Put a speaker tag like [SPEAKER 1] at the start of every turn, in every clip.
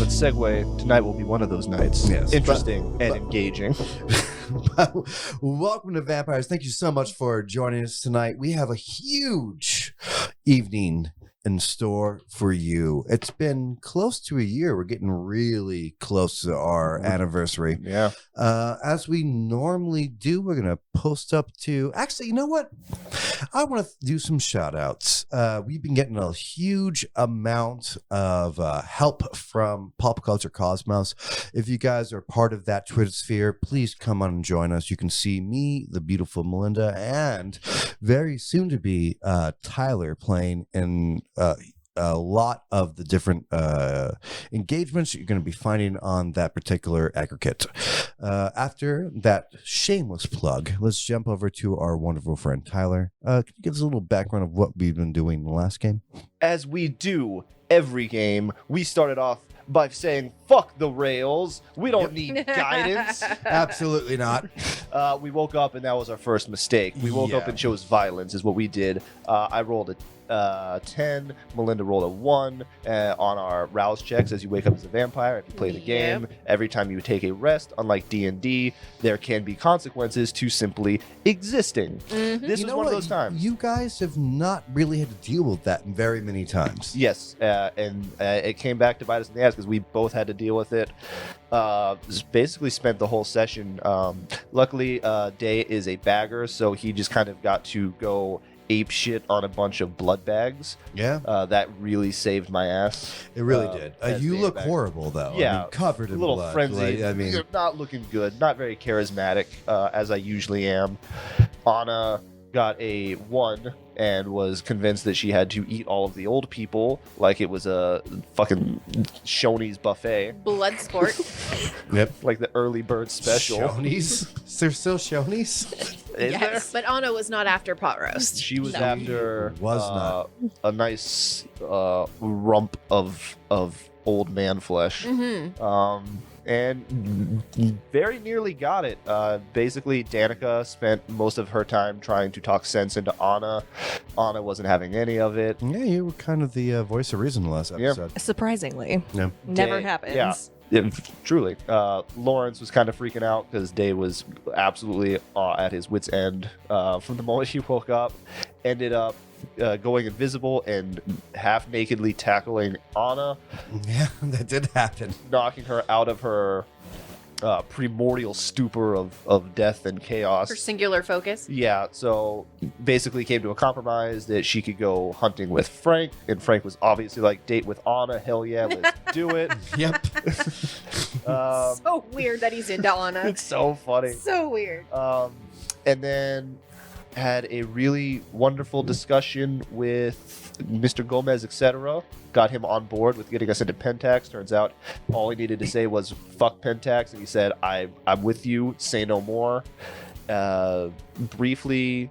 [SPEAKER 1] Ultimate segue. Tonight will be one of those nights.
[SPEAKER 2] Yes,
[SPEAKER 1] Interesting and engaging.
[SPEAKER 2] Welcome to Vampires. Thank you so much for joining us tonight. We have a huge evening in store for you. It's been close to a year. We're getting really close to our anniversary.
[SPEAKER 1] Yeah.
[SPEAKER 2] As we normally do, we're going to post up to... Actually, you know what? I want to do some shout outs. We've been getting a huge amount of help from Pop Culture Cosmos. If you guys are part of that Twitter sphere, please come on and join us. You can see me, the beautiful Melinda, and very soon to be Tyler playing in a lot of the different engagements you're going to be finding on that particular aggregate. After that shameless plug, let's jump over to our wonderful friend Tyler. Can you give us a little background of what we've been doing in the last game?
[SPEAKER 1] As we do every game, we started off by saying, fuck the rails. We don't need guidance.
[SPEAKER 2] Absolutely not.
[SPEAKER 1] We woke up and that was our first mistake. We woke up and chose violence is what we did. I rolled a 10. Melinda rolled a 1 on our rouse checks as you wake up as a vampire. If you play the game, every time you take a rest, unlike D&D, there can be consequences to simply existing. Mm-hmm. This is one of those times.
[SPEAKER 2] You guys have not really had to deal with that very many times.
[SPEAKER 1] Yes, and it came back to bite us in the ass because we both had to deal with it. Just basically spent the whole session. Luckily, Day is a bagger, so he just kind of got to go ape shit on a bunch of blood bags.
[SPEAKER 2] Yeah.
[SPEAKER 1] That really saved my ass.
[SPEAKER 2] It really did. You look horrible, though.
[SPEAKER 1] Yeah.
[SPEAKER 2] I mean, covered in
[SPEAKER 1] a little
[SPEAKER 2] blood.
[SPEAKER 1] frenzied.
[SPEAKER 2] Like, I mean,
[SPEAKER 1] not looking good. Not very charismatic, as I usually am. Anna got a 1 and was convinced that she had to eat all of the old people like it was a fucking Shoney's buffet.
[SPEAKER 3] Blood sport.
[SPEAKER 2] Yep.
[SPEAKER 1] Like the early bird special.
[SPEAKER 2] Shoney's? Is there still Shoney's?
[SPEAKER 3] Yes, but Anna was not after pot roast.
[SPEAKER 1] She was after
[SPEAKER 2] not
[SPEAKER 1] a nice rump of old man flesh.
[SPEAKER 3] Mm-hmm.
[SPEAKER 1] And very nearly got it. Basically, Danika spent most of her time trying to talk sense into Anna. Anna wasn't having any of it.
[SPEAKER 2] Yeah, you were kind of the voice of reason in the last episode.
[SPEAKER 4] Surprisingly.
[SPEAKER 2] Yeah.
[SPEAKER 4] Never
[SPEAKER 1] Day-
[SPEAKER 4] happens.
[SPEAKER 1] Yeah. Yeah, truly. Lawrence was kind of freaking out because Day was absolutely at his wit's end from the moment he woke up. Ended up going invisible and half-nakedly tackling Anna.
[SPEAKER 2] Yeah, that did happen.
[SPEAKER 1] Knocking her out of her primordial stupor of death and chaos.
[SPEAKER 3] For singular focus.
[SPEAKER 1] Yeah, so basically came to a compromise that she could go hunting with Frank, and Frank was obviously like, date with Anna, hell yeah, let's do it.
[SPEAKER 2] Yep.
[SPEAKER 3] So weird that he's into Anna.
[SPEAKER 1] It's so funny.
[SPEAKER 3] So weird.
[SPEAKER 1] And then had a really wonderful discussion with Mr. Gomez, etc. Got him on board with getting us into Pentax. Turns out all he needed to say was fuck Pentax, and he said, I'm with you, say no more. Briefly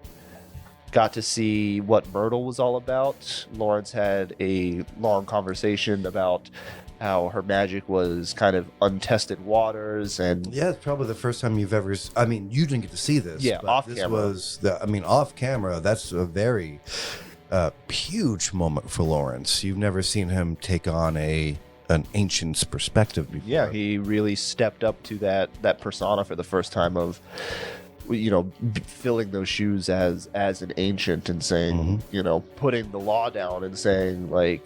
[SPEAKER 1] got to see what Myrtle was all about. Lawrence had a long conversation about how her magic was kind of untested waters, and
[SPEAKER 2] Yeah, it's probably the first time you've ever... I mean, you didn't get to see this.
[SPEAKER 1] Yeah,
[SPEAKER 2] but
[SPEAKER 1] off
[SPEAKER 2] this
[SPEAKER 1] camera.
[SPEAKER 2] was off camera, that's a very huge moment for Lawrence. You've never seen him take on an ancient's perspective before.
[SPEAKER 1] yeah, he really stepped up to that persona for the first time of, filling those shoes as an ancient and saying, putting the law down and saying, like,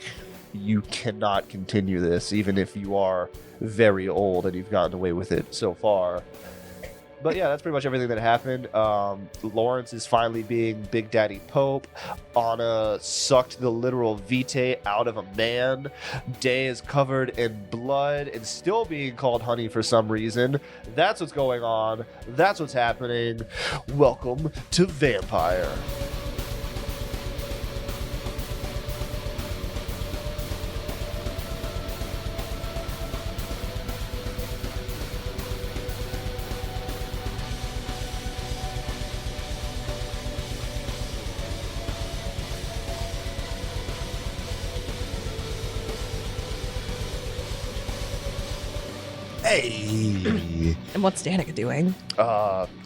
[SPEAKER 1] you cannot continue this, even if you are very old and you've gotten away with it so far. But yeah, that's pretty much everything that happened. Lawrence is finally being Big Daddy Pope. Anna sucked the literal Vitae out of a man. Day is covered in blood and still being called honey for some reason. That's what's going on. That's what's happening. Welcome to Vampire.
[SPEAKER 2] Hey, Froggy.
[SPEAKER 3] And what's Danika doing?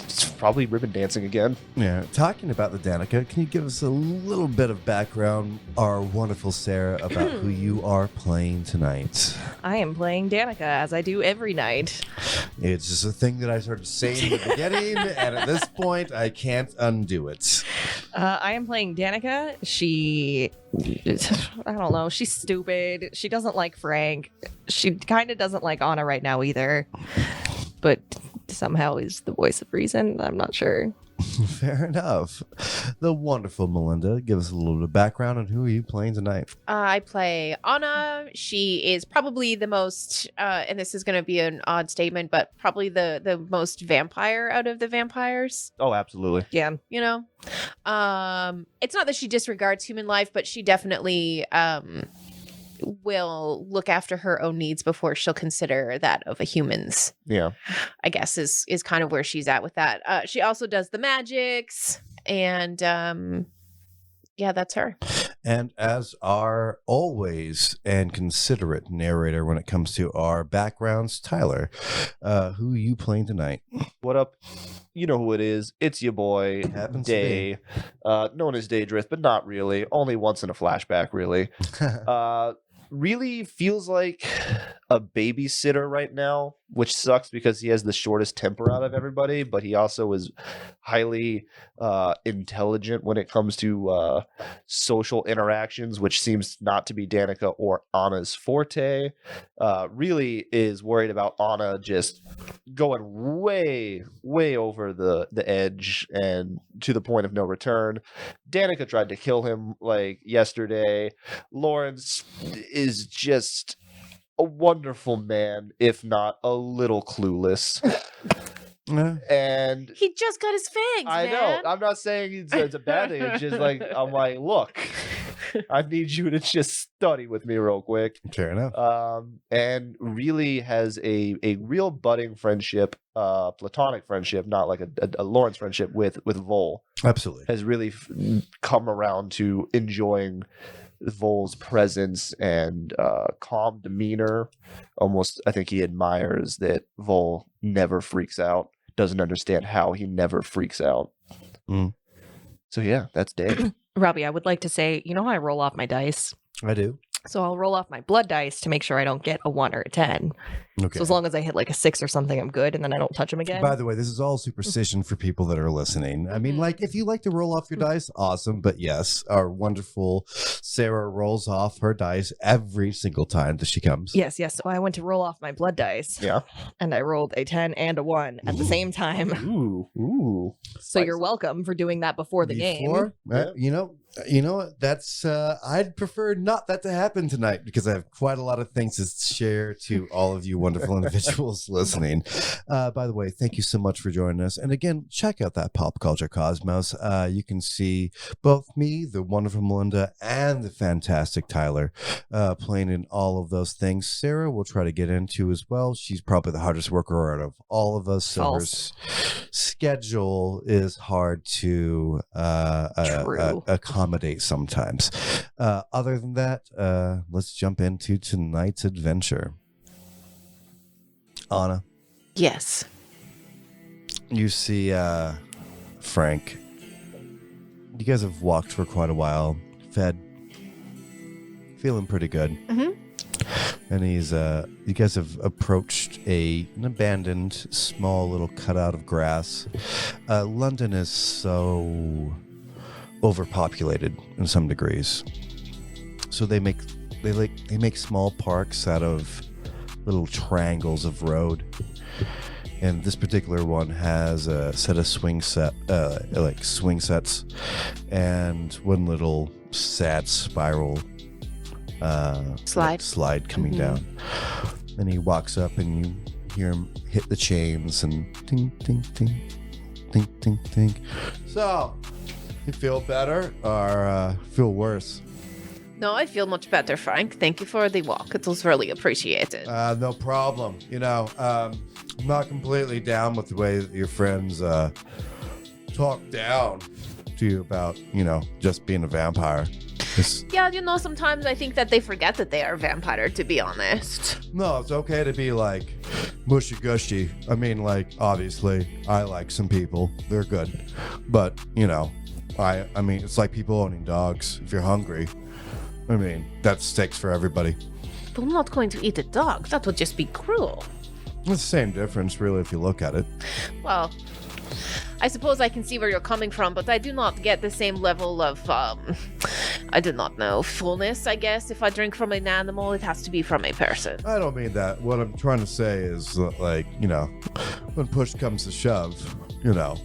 [SPEAKER 1] It's probably ribbon dancing again.
[SPEAKER 2] Yeah. Talking about the Danika, can you give us a little bit of background, our wonderful Sarah, about who you are playing tonight?
[SPEAKER 3] I am playing Danika, as I do every night.
[SPEAKER 2] It's just a thing that I started saying in the beginning, and at this point, I can't undo it.
[SPEAKER 3] I am playing Danika. She, I don't know, she's stupid. She doesn't like Frank. She kind of doesn't like Anna right now either. But somehow is the voice of reason. I'm not sure.
[SPEAKER 2] Fair enough. The wonderful Melinda, give us a little bit of background on who are you playing tonight?
[SPEAKER 4] I play Anna. She is probably the most, and this is going to be an odd statement, but probably the most vampire out of the vampires.
[SPEAKER 1] Oh, absolutely.
[SPEAKER 3] Yeah.
[SPEAKER 4] You know, it's not that she disregards human life, but she definitely will look after her own needs before she'll consider that of a human's.
[SPEAKER 1] Yeah.
[SPEAKER 4] I guess is kind of where she's at with that. She also does the magics, and yeah, that's her.
[SPEAKER 2] And as our always and considerate narrator when it comes to our backgrounds, Tyler, who are you playing tonight?
[SPEAKER 1] What up? You know who it is. It's your boy,
[SPEAKER 2] Happens to
[SPEAKER 1] Day. Known as Daydrift, but not really. Only once in a flashback, really. Really feels like a babysitter right now, which sucks because he has the shortest temper out of everybody, but he also is highly intelligent when it comes to social interactions, which seems not to be Danika or Anna's forte. Really is worried about Anna just going way, way over the edge and to the point of no return. Danika tried to kill him like yesterday. Lawrence is just a wonderful man, if not a little clueless. And
[SPEAKER 4] He just got his fangs,
[SPEAKER 1] I
[SPEAKER 4] man.
[SPEAKER 1] know. I'm not saying it's a bad thing. It's just like, I'm like, look, I need you to just study with me real quick.
[SPEAKER 2] Fair enough.
[SPEAKER 1] And really has a real budding friendship, platonic friendship, not like a Lawrence friendship with Vol.
[SPEAKER 2] Absolutely.
[SPEAKER 1] Has really come around to enjoying Vol's presence and calm demeanor. Almost, I think he admires that Vol never freaks out. Doesn't understand how he never freaks out. So yeah, that's Dave.
[SPEAKER 3] Robbie, I would like to say, you know how I roll off my dice?
[SPEAKER 2] I do.
[SPEAKER 3] So I'll roll off my blood dice to make sure I don't get a 1 or a 10.
[SPEAKER 2] Okay.
[SPEAKER 3] So as long as I hit like a 6 or something, I'm good, and then I don't touch them again.
[SPEAKER 2] By the way, this is all superstition for people that are listening. I mean, like, if you like to roll off your dice, awesome. But yes, our wonderful Sarah rolls off her dice every single time that she comes.
[SPEAKER 3] Yes. So I went to roll off my blood dice.
[SPEAKER 1] Yeah.
[SPEAKER 3] And I rolled a 10 and a 1 at the same time.
[SPEAKER 1] Ooh.
[SPEAKER 3] So you're welcome for doing that before the game.
[SPEAKER 2] You know what? That's I'd prefer not that to happen tonight because I have quite a lot of things to share to all of you wonderful individuals listening. By the way, thank you so much for joining us. And again, check out that Pop Culture Cosmos. You can see both me, the wonderful Melinda, and the fantastic Tyler playing in all of those things. Sarah will try to get into as well. She's probably the hardest worker out of all of us. So her schedule is hard to accommodate sometimes. Other than that, let's jump into tonight's adventure. Anna.
[SPEAKER 4] Yes.
[SPEAKER 2] You see Frank. You guys have walked for quite a while, fed, feeling pretty good.
[SPEAKER 4] Mm-hmm.
[SPEAKER 2] And he's you guys have approached an abandoned small little cutout of grass. London is so overpopulated in some degrees. So they make small parks out of little triangles of road. And this particular one has a set of swing sets and one little sad spiral slide coming down. And he walks up and you hear him hit the chains and ting, ting, ting, ting, ting, ting. So, you feel better or feel worse?
[SPEAKER 4] No, I feel much better, Frank. Thank you for the walk. It was really appreciated.
[SPEAKER 2] No problem. I'm not completely down with the way that your friends talk down to you about, just being a vampire.
[SPEAKER 4] Yeah, sometimes I think that they forget that they are a vampire, to be honest.
[SPEAKER 2] No, it's okay to be mushy gushy. I mean, like, obviously, I like some people. They're good. But, you know, I mean, it's like people owning dogs. If you're hungry, I mean, that's steaks for everybody.
[SPEAKER 4] But I'm not going to eat a dog. That would just be cruel.
[SPEAKER 2] It's the same difference, really, if you look at it.
[SPEAKER 4] Well, I suppose I can see where you're coming from, but I do not get the same level of, I do not know, fullness, I guess. If I drink from an animal, it has to be from a person.
[SPEAKER 2] I don't mean that. What I'm trying to say is, like, you know, when push comes to shove, you know,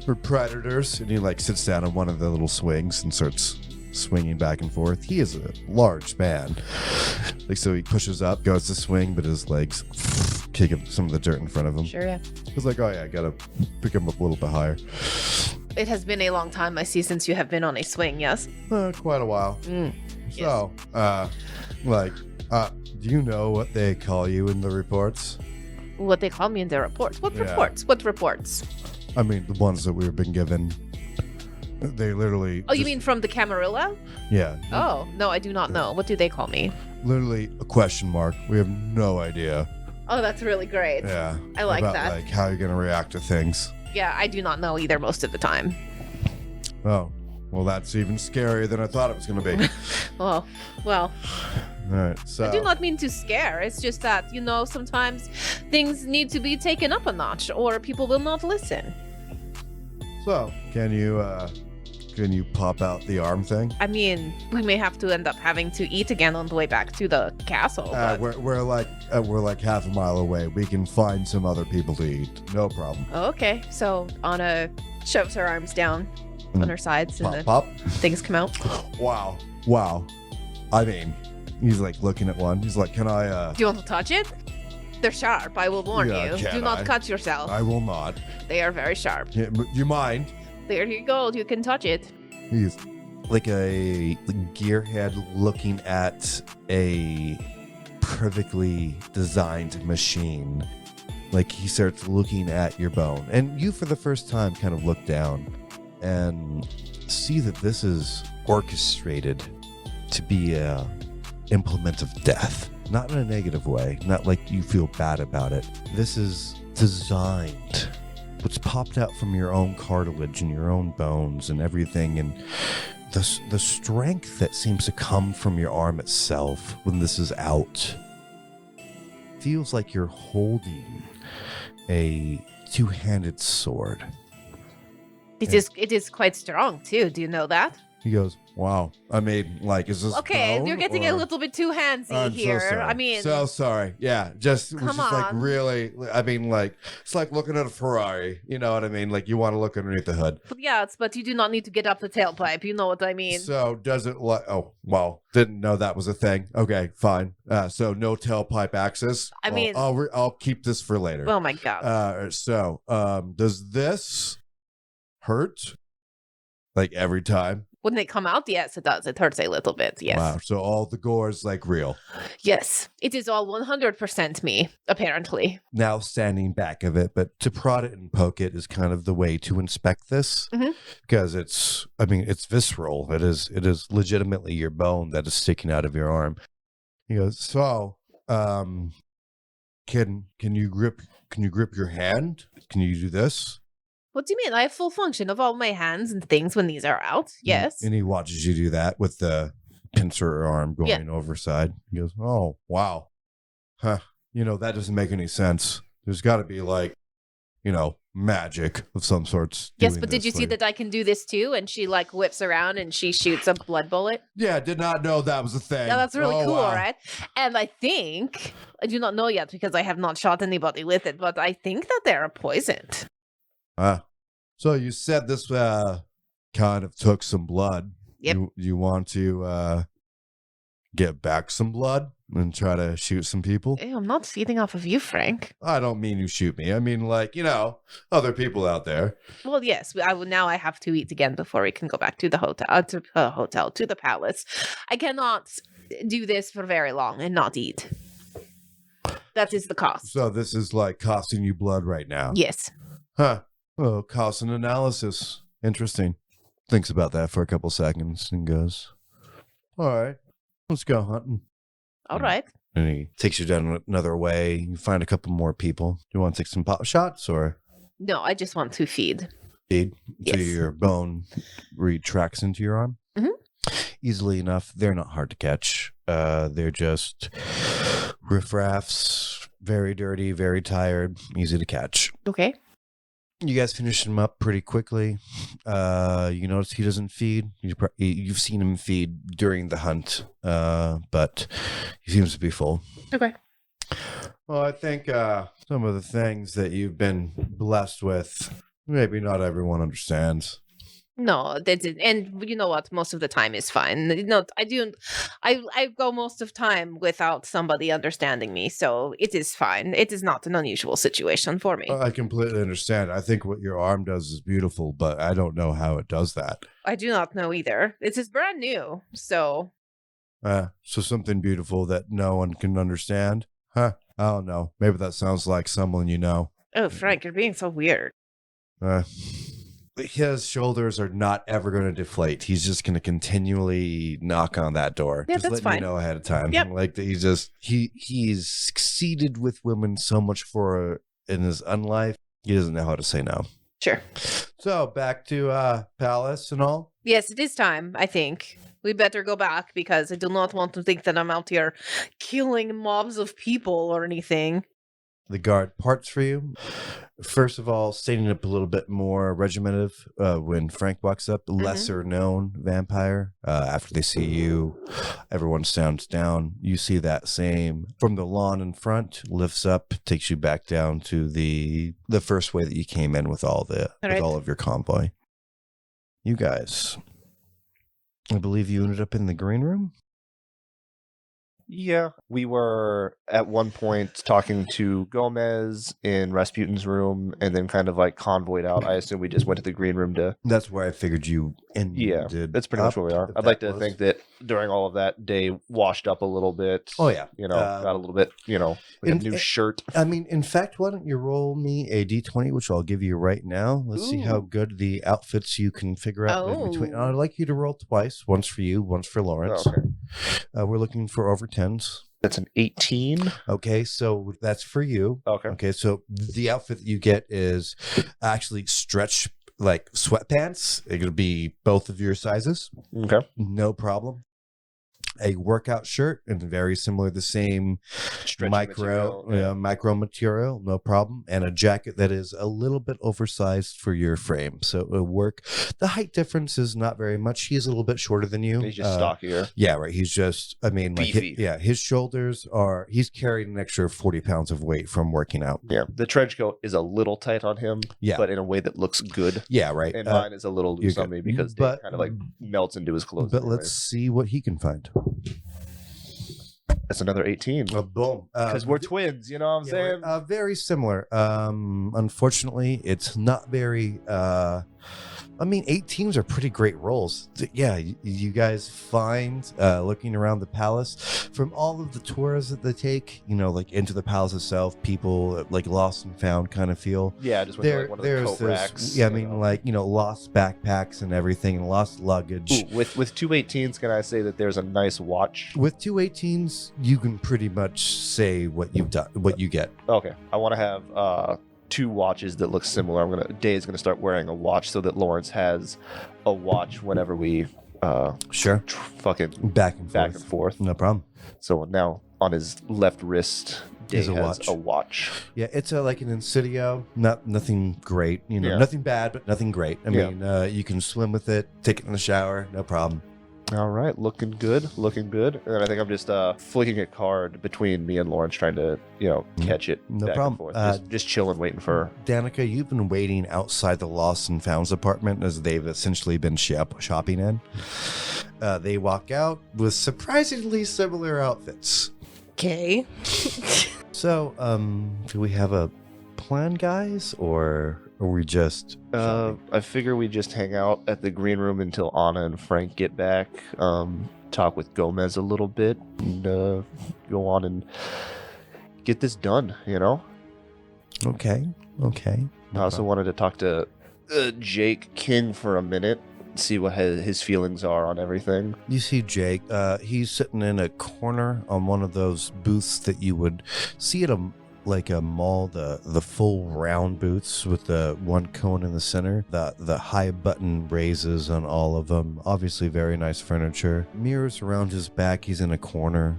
[SPEAKER 2] we're predators, and he, like, sits down on one of the little swings and starts swinging back and forth. He is a large man. Like, so he pushes up, goes to swing, but his legs kick up some of the dirt in front of him.
[SPEAKER 4] Sure, yeah.
[SPEAKER 2] He's like, oh yeah, I gotta pick him up a little bit higher.
[SPEAKER 4] It has been a long time, I see, since you have been on a swing, yes?
[SPEAKER 2] Quite a while. So, do you know what they call you in the reports?
[SPEAKER 4] What they call me in their reports. What reports? What reports?
[SPEAKER 2] I mean, the ones that we've been given. They literally...
[SPEAKER 4] Oh, you mean from the Camarilla?
[SPEAKER 2] Yeah.
[SPEAKER 4] Oh, no, I do not know. What do they call me?
[SPEAKER 2] Literally a question mark. We have no idea.
[SPEAKER 4] Oh, that's really great.
[SPEAKER 2] Yeah.
[SPEAKER 4] I like
[SPEAKER 2] about,
[SPEAKER 4] that.
[SPEAKER 2] Like, how you're gonna react to things.
[SPEAKER 4] Yeah, I do not know either most of the time.
[SPEAKER 2] Oh, well, that's even scarier than I thought it was gonna be.
[SPEAKER 4] Well.
[SPEAKER 2] All right, so...
[SPEAKER 4] I do not mean to scare. It's just that, you know, sometimes things need to be taken up a notch or people will not listen.
[SPEAKER 2] So, can you pop out the arm thing?
[SPEAKER 4] I mean, we may have to end up having to eat again on the way back to the castle. But...
[SPEAKER 2] We're like half a mile away. We can find some other people to eat. No problem.
[SPEAKER 4] Okay, so Anna shoves her arms down on her sides and
[SPEAKER 2] Pop.
[SPEAKER 4] things come out.
[SPEAKER 2] Wow. I mean, he's like looking at one. He's like, can I,
[SPEAKER 4] Do you want to touch it? They're sharp, I will warn you. Do not cut yourself.
[SPEAKER 2] I will not.
[SPEAKER 4] They are very sharp.
[SPEAKER 2] Yeah, but you mind?
[SPEAKER 4] There you go, you can touch it.
[SPEAKER 2] He's like a gearhead looking at a perfectly designed machine. Like, he starts looking at your bone. And you, for the first time, kind of look down and see that this is orchestrated to be a implement of death. Not in a negative way. Not like you feel bad about it. This is designed. What's popped out from your own cartilage and your own bones and everything, and the strength that seems to come from your arm itself when this is out feels like you're holding a two-handed sword.
[SPEAKER 4] It is quite strong too. Do you know that?
[SPEAKER 2] He goes, wow. I mean, like, is this
[SPEAKER 4] okay?
[SPEAKER 2] bone,
[SPEAKER 4] You're getting
[SPEAKER 2] or...
[SPEAKER 4] a little bit too handsy
[SPEAKER 2] I'm
[SPEAKER 4] here.
[SPEAKER 2] So sorry.
[SPEAKER 4] I mean,
[SPEAKER 2] so sorry. Yeah, just it was
[SPEAKER 4] Come
[SPEAKER 2] just like
[SPEAKER 4] on.
[SPEAKER 2] really. I mean, like, it's like looking at a Ferrari. You know what I mean? Like, you want to look underneath the hood.
[SPEAKER 4] but you do not need to get up the tailpipe. You know what I mean?
[SPEAKER 2] So does it like? Oh, well, didn't know that was a thing. Okay, fine. So no tailpipe access.
[SPEAKER 4] I mean-
[SPEAKER 2] I'll keep this for later.
[SPEAKER 4] Oh my god.
[SPEAKER 2] Does this hurt? Like every time?
[SPEAKER 4] When they come out, yes, it does. It hurts a little bit. Yes.
[SPEAKER 2] Wow. So all the gore is like real.
[SPEAKER 4] Yes. It is all 100% me, apparently.
[SPEAKER 2] Now standing back of it, but to prod it and poke it is kind of the way to inspect this, because it's visceral. It is legitimately your bone that is sticking out of your arm. He goes, so, can you grip your hand? Can you do this?
[SPEAKER 4] What do you mean? I have full function of all my hands and things when these are out. Yes.
[SPEAKER 2] And he watches you do that with the pincer arm going overside. He goes, oh, wow. Huh. That doesn't make any sense. There's got to be like, magic of some sorts.
[SPEAKER 4] Yes, but did you see that I can do this too? And she like whips around and she shoots a blood bullet.
[SPEAKER 2] Yeah, did not know that was a thing.
[SPEAKER 4] Yeah, that's really cool,
[SPEAKER 2] wow.
[SPEAKER 4] right? And I do not know yet because I have not shot anybody with it, but I think that they're poisoned.
[SPEAKER 2] So you said this kind of took some blood.
[SPEAKER 4] Yep.
[SPEAKER 2] You want to get back some blood and try to shoot some people?
[SPEAKER 4] Ew, I'm not feeding off of you, Frank.
[SPEAKER 2] I don't mean you shoot me. I mean, like, other people out there.
[SPEAKER 4] Well, yes. Now I have to eat again before we can go back to the to the palace. I cannot do this for very long and not eat. That is the cost.
[SPEAKER 2] So this is like costing you blood right now.
[SPEAKER 4] Yes.
[SPEAKER 2] Huh. Oh, cost and analysis. Interesting. Thinks about that for a couple seconds and goes, all right, let's go hunting.
[SPEAKER 4] All right.
[SPEAKER 2] And he takes you down another way. You find a couple more people. Do you want to take some pop shots or
[SPEAKER 4] No, I just want to feed.
[SPEAKER 2] feed? So
[SPEAKER 4] Yes.
[SPEAKER 2] your bone retracts into your arm?
[SPEAKER 4] Mhm.
[SPEAKER 2] Easily enough. They're not hard to catch. They're just riffraffs, very dirty, very tired, easy to catch.
[SPEAKER 4] Okay.
[SPEAKER 2] You guys finish him up pretty quickly. You notice he doesn't feed. You've seen him feed during the hunt, but he seems to be full.
[SPEAKER 4] Okay.
[SPEAKER 2] Well, I think some of the things that you've been blessed with, maybe not everyone understands.
[SPEAKER 4] No, that's it. And you know what? Most of the time is fine. No, I go most of time without somebody understanding me, so it is fine. It is not an unusual situation for me.
[SPEAKER 2] I completely understand. I think what your arm does is beautiful, but I don't know how it does that.
[SPEAKER 4] I do not know either. It is brand new, so
[SPEAKER 2] So something beautiful that no one can understand? Huh? I don't know. Maybe that sounds like someone you know.
[SPEAKER 4] oh, Frank, you're being so weird.
[SPEAKER 2] His shoulders are not ever going to deflate. He's just going to continually knock on that door.
[SPEAKER 4] Yeah,
[SPEAKER 2] just
[SPEAKER 4] that's
[SPEAKER 2] letting
[SPEAKER 4] fine.
[SPEAKER 2] you know ahead of time.
[SPEAKER 4] Yep.
[SPEAKER 2] Like he's succeeded with women so much in his unlife. He doesn't know how to say no.
[SPEAKER 4] Sure.
[SPEAKER 2] So back to Palace and all.
[SPEAKER 4] Yes, it is time. I think we better go back because I do not want to think that I'm out here killing mobs of people or anything.
[SPEAKER 2] The guard parts for you. First of all, standing up a little bit more regimented when Frank walks up, lesser known vampire. After they see you, everyone stands down. You see that same from the lawn in front, lifts up, takes you back down to the first way that you came in with all of your convoy. You guys, I believe you ended up in the green room.
[SPEAKER 1] Yeah, we were at one point talking to Gomez in Rasputin's room and then kind of like convoyed out. I assume we just went to the green room to...
[SPEAKER 2] That's where I figured you ended.
[SPEAKER 1] Yeah, that's pretty much where we are.
[SPEAKER 2] if
[SPEAKER 1] I'd like
[SPEAKER 2] that
[SPEAKER 1] to
[SPEAKER 2] was-
[SPEAKER 1] think that during all of that day washed up a little bit.
[SPEAKER 2] Oh, yeah.
[SPEAKER 1] You know, got a little bit, like a new shirt.
[SPEAKER 2] I mean, in fact, why don't you roll me a d20, which I'll give you right now. Let's see how
[SPEAKER 4] Ooh.
[SPEAKER 2] good the outfits you can figure out in between.
[SPEAKER 4] Oh.
[SPEAKER 2] I'd like you to roll twice, once for you, once for Lawrence.
[SPEAKER 1] Okay.
[SPEAKER 2] We're looking for over 10s.
[SPEAKER 1] That's an 18.
[SPEAKER 2] Okay, so that's for you.
[SPEAKER 1] Okay.
[SPEAKER 2] Okay, so the outfit that you get is actually stretch like sweatpants. It'll be both of your sizes.
[SPEAKER 1] Okay.
[SPEAKER 2] No problem. A workout shirt and very similar, the same
[SPEAKER 1] Stretchy
[SPEAKER 2] micro material, no problem. And a jacket that is a little bit oversized for your frame. So it'll work. The height difference is not very much. He's a little bit shorter than you.
[SPEAKER 1] He's just stockier.
[SPEAKER 2] Yeah, right. He's just,
[SPEAKER 1] Beefy.
[SPEAKER 2] his shoulders he's carrying an extra 40 pounds of weight from working out.
[SPEAKER 1] Yeah. The trench coat is a little tight on him,
[SPEAKER 2] Yeah.
[SPEAKER 1] but in a way that looks good.
[SPEAKER 2] Yeah, right.
[SPEAKER 1] And mine is a little loose
[SPEAKER 2] you're
[SPEAKER 1] on me
[SPEAKER 2] good.
[SPEAKER 1] because
[SPEAKER 2] But-
[SPEAKER 1] it kind of like melts into his clothes.
[SPEAKER 2] But
[SPEAKER 1] in a
[SPEAKER 2] let's see what he can find.
[SPEAKER 1] way. That's another 18.
[SPEAKER 2] Boom.
[SPEAKER 1] Because we're twins, you know what I'm saying?
[SPEAKER 2] Very similar. Unfortunately, it's not very. 18s are pretty great rolls. Yeah, you guys find looking around the palace from all of the tours that they take. Like into the palace itself, people like lost and found kind of feel.
[SPEAKER 1] Yeah, I just went to like one of the
[SPEAKER 2] There's
[SPEAKER 1] coat
[SPEAKER 2] this.
[SPEAKER 1] racks.
[SPEAKER 2] Yeah,
[SPEAKER 1] you know.
[SPEAKER 2] lost backpacks and everything, and lost luggage.
[SPEAKER 1] Ooh, with two 18s, can I say that there's a nice watch?
[SPEAKER 2] With two 18s, you can pretty much say what you've done, what you get.
[SPEAKER 1] Okay, I want to have two watches that look similar. Day's gonna start wearing a watch so that Lawrence has a watch whenever we
[SPEAKER 2] Sure.
[SPEAKER 1] fucking
[SPEAKER 2] Back and
[SPEAKER 1] back and forth.
[SPEAKER 2] No problem.
[SPEAKER 1] So now on his left wrist, Day
[SPEAKER 2] Is a
[SPEAKER 1] has
[SPEAKER 2] watch.
[SPEAKER 1] a watch.
[SPEAKER 2] Yeah, it's like an Insidio. Nothing great.
[SPEAKER 1] Yeah.
[SPEAKER 2] Nothing bad, but nothing great. I
[SPEAKER 1] Yeah.
[SPEAKER 2] mean, you can swim with it, take it in the shower, no problem.
[SPEAKER 1] All right, looking good. And then I think I'm just flicking a card between me and Lawrence, trying to catch it.
[SPEAKER 2] No
[SPEAKER 1] back
[SPEAKER 2] problem.
[SPEAKER 1] And forth. Just chilling, waiting for.
[SPEAKER 2] Danika, you've been waiting outside the Lost and Founds apartment as they've essentially been shopping in. They walk out with surprisingly similar outfits.
[SPEAKER 3] Okay.
[SPEAKER 2] So, do we have a plan, guys, or are we just shopping?
[SPEAKER 1] I figure we just hang out at the green room until Anna and Frank get back. Talk with Gomez a little bit, and go on and get this done.
[SPEAKER 2] Okay.
[SPEAKER 1] I also wanted to talk to Jake King for a minute. see what his feelings are on everything.
[SPEAKER 2] You see Jake, he's sitting in a corner on one of those booths that you would see at a mall, the full round booths with the one cone in the center, the high button raises on all of them. Obviously very nice furniture. Mirrors around his back. He's in a corner.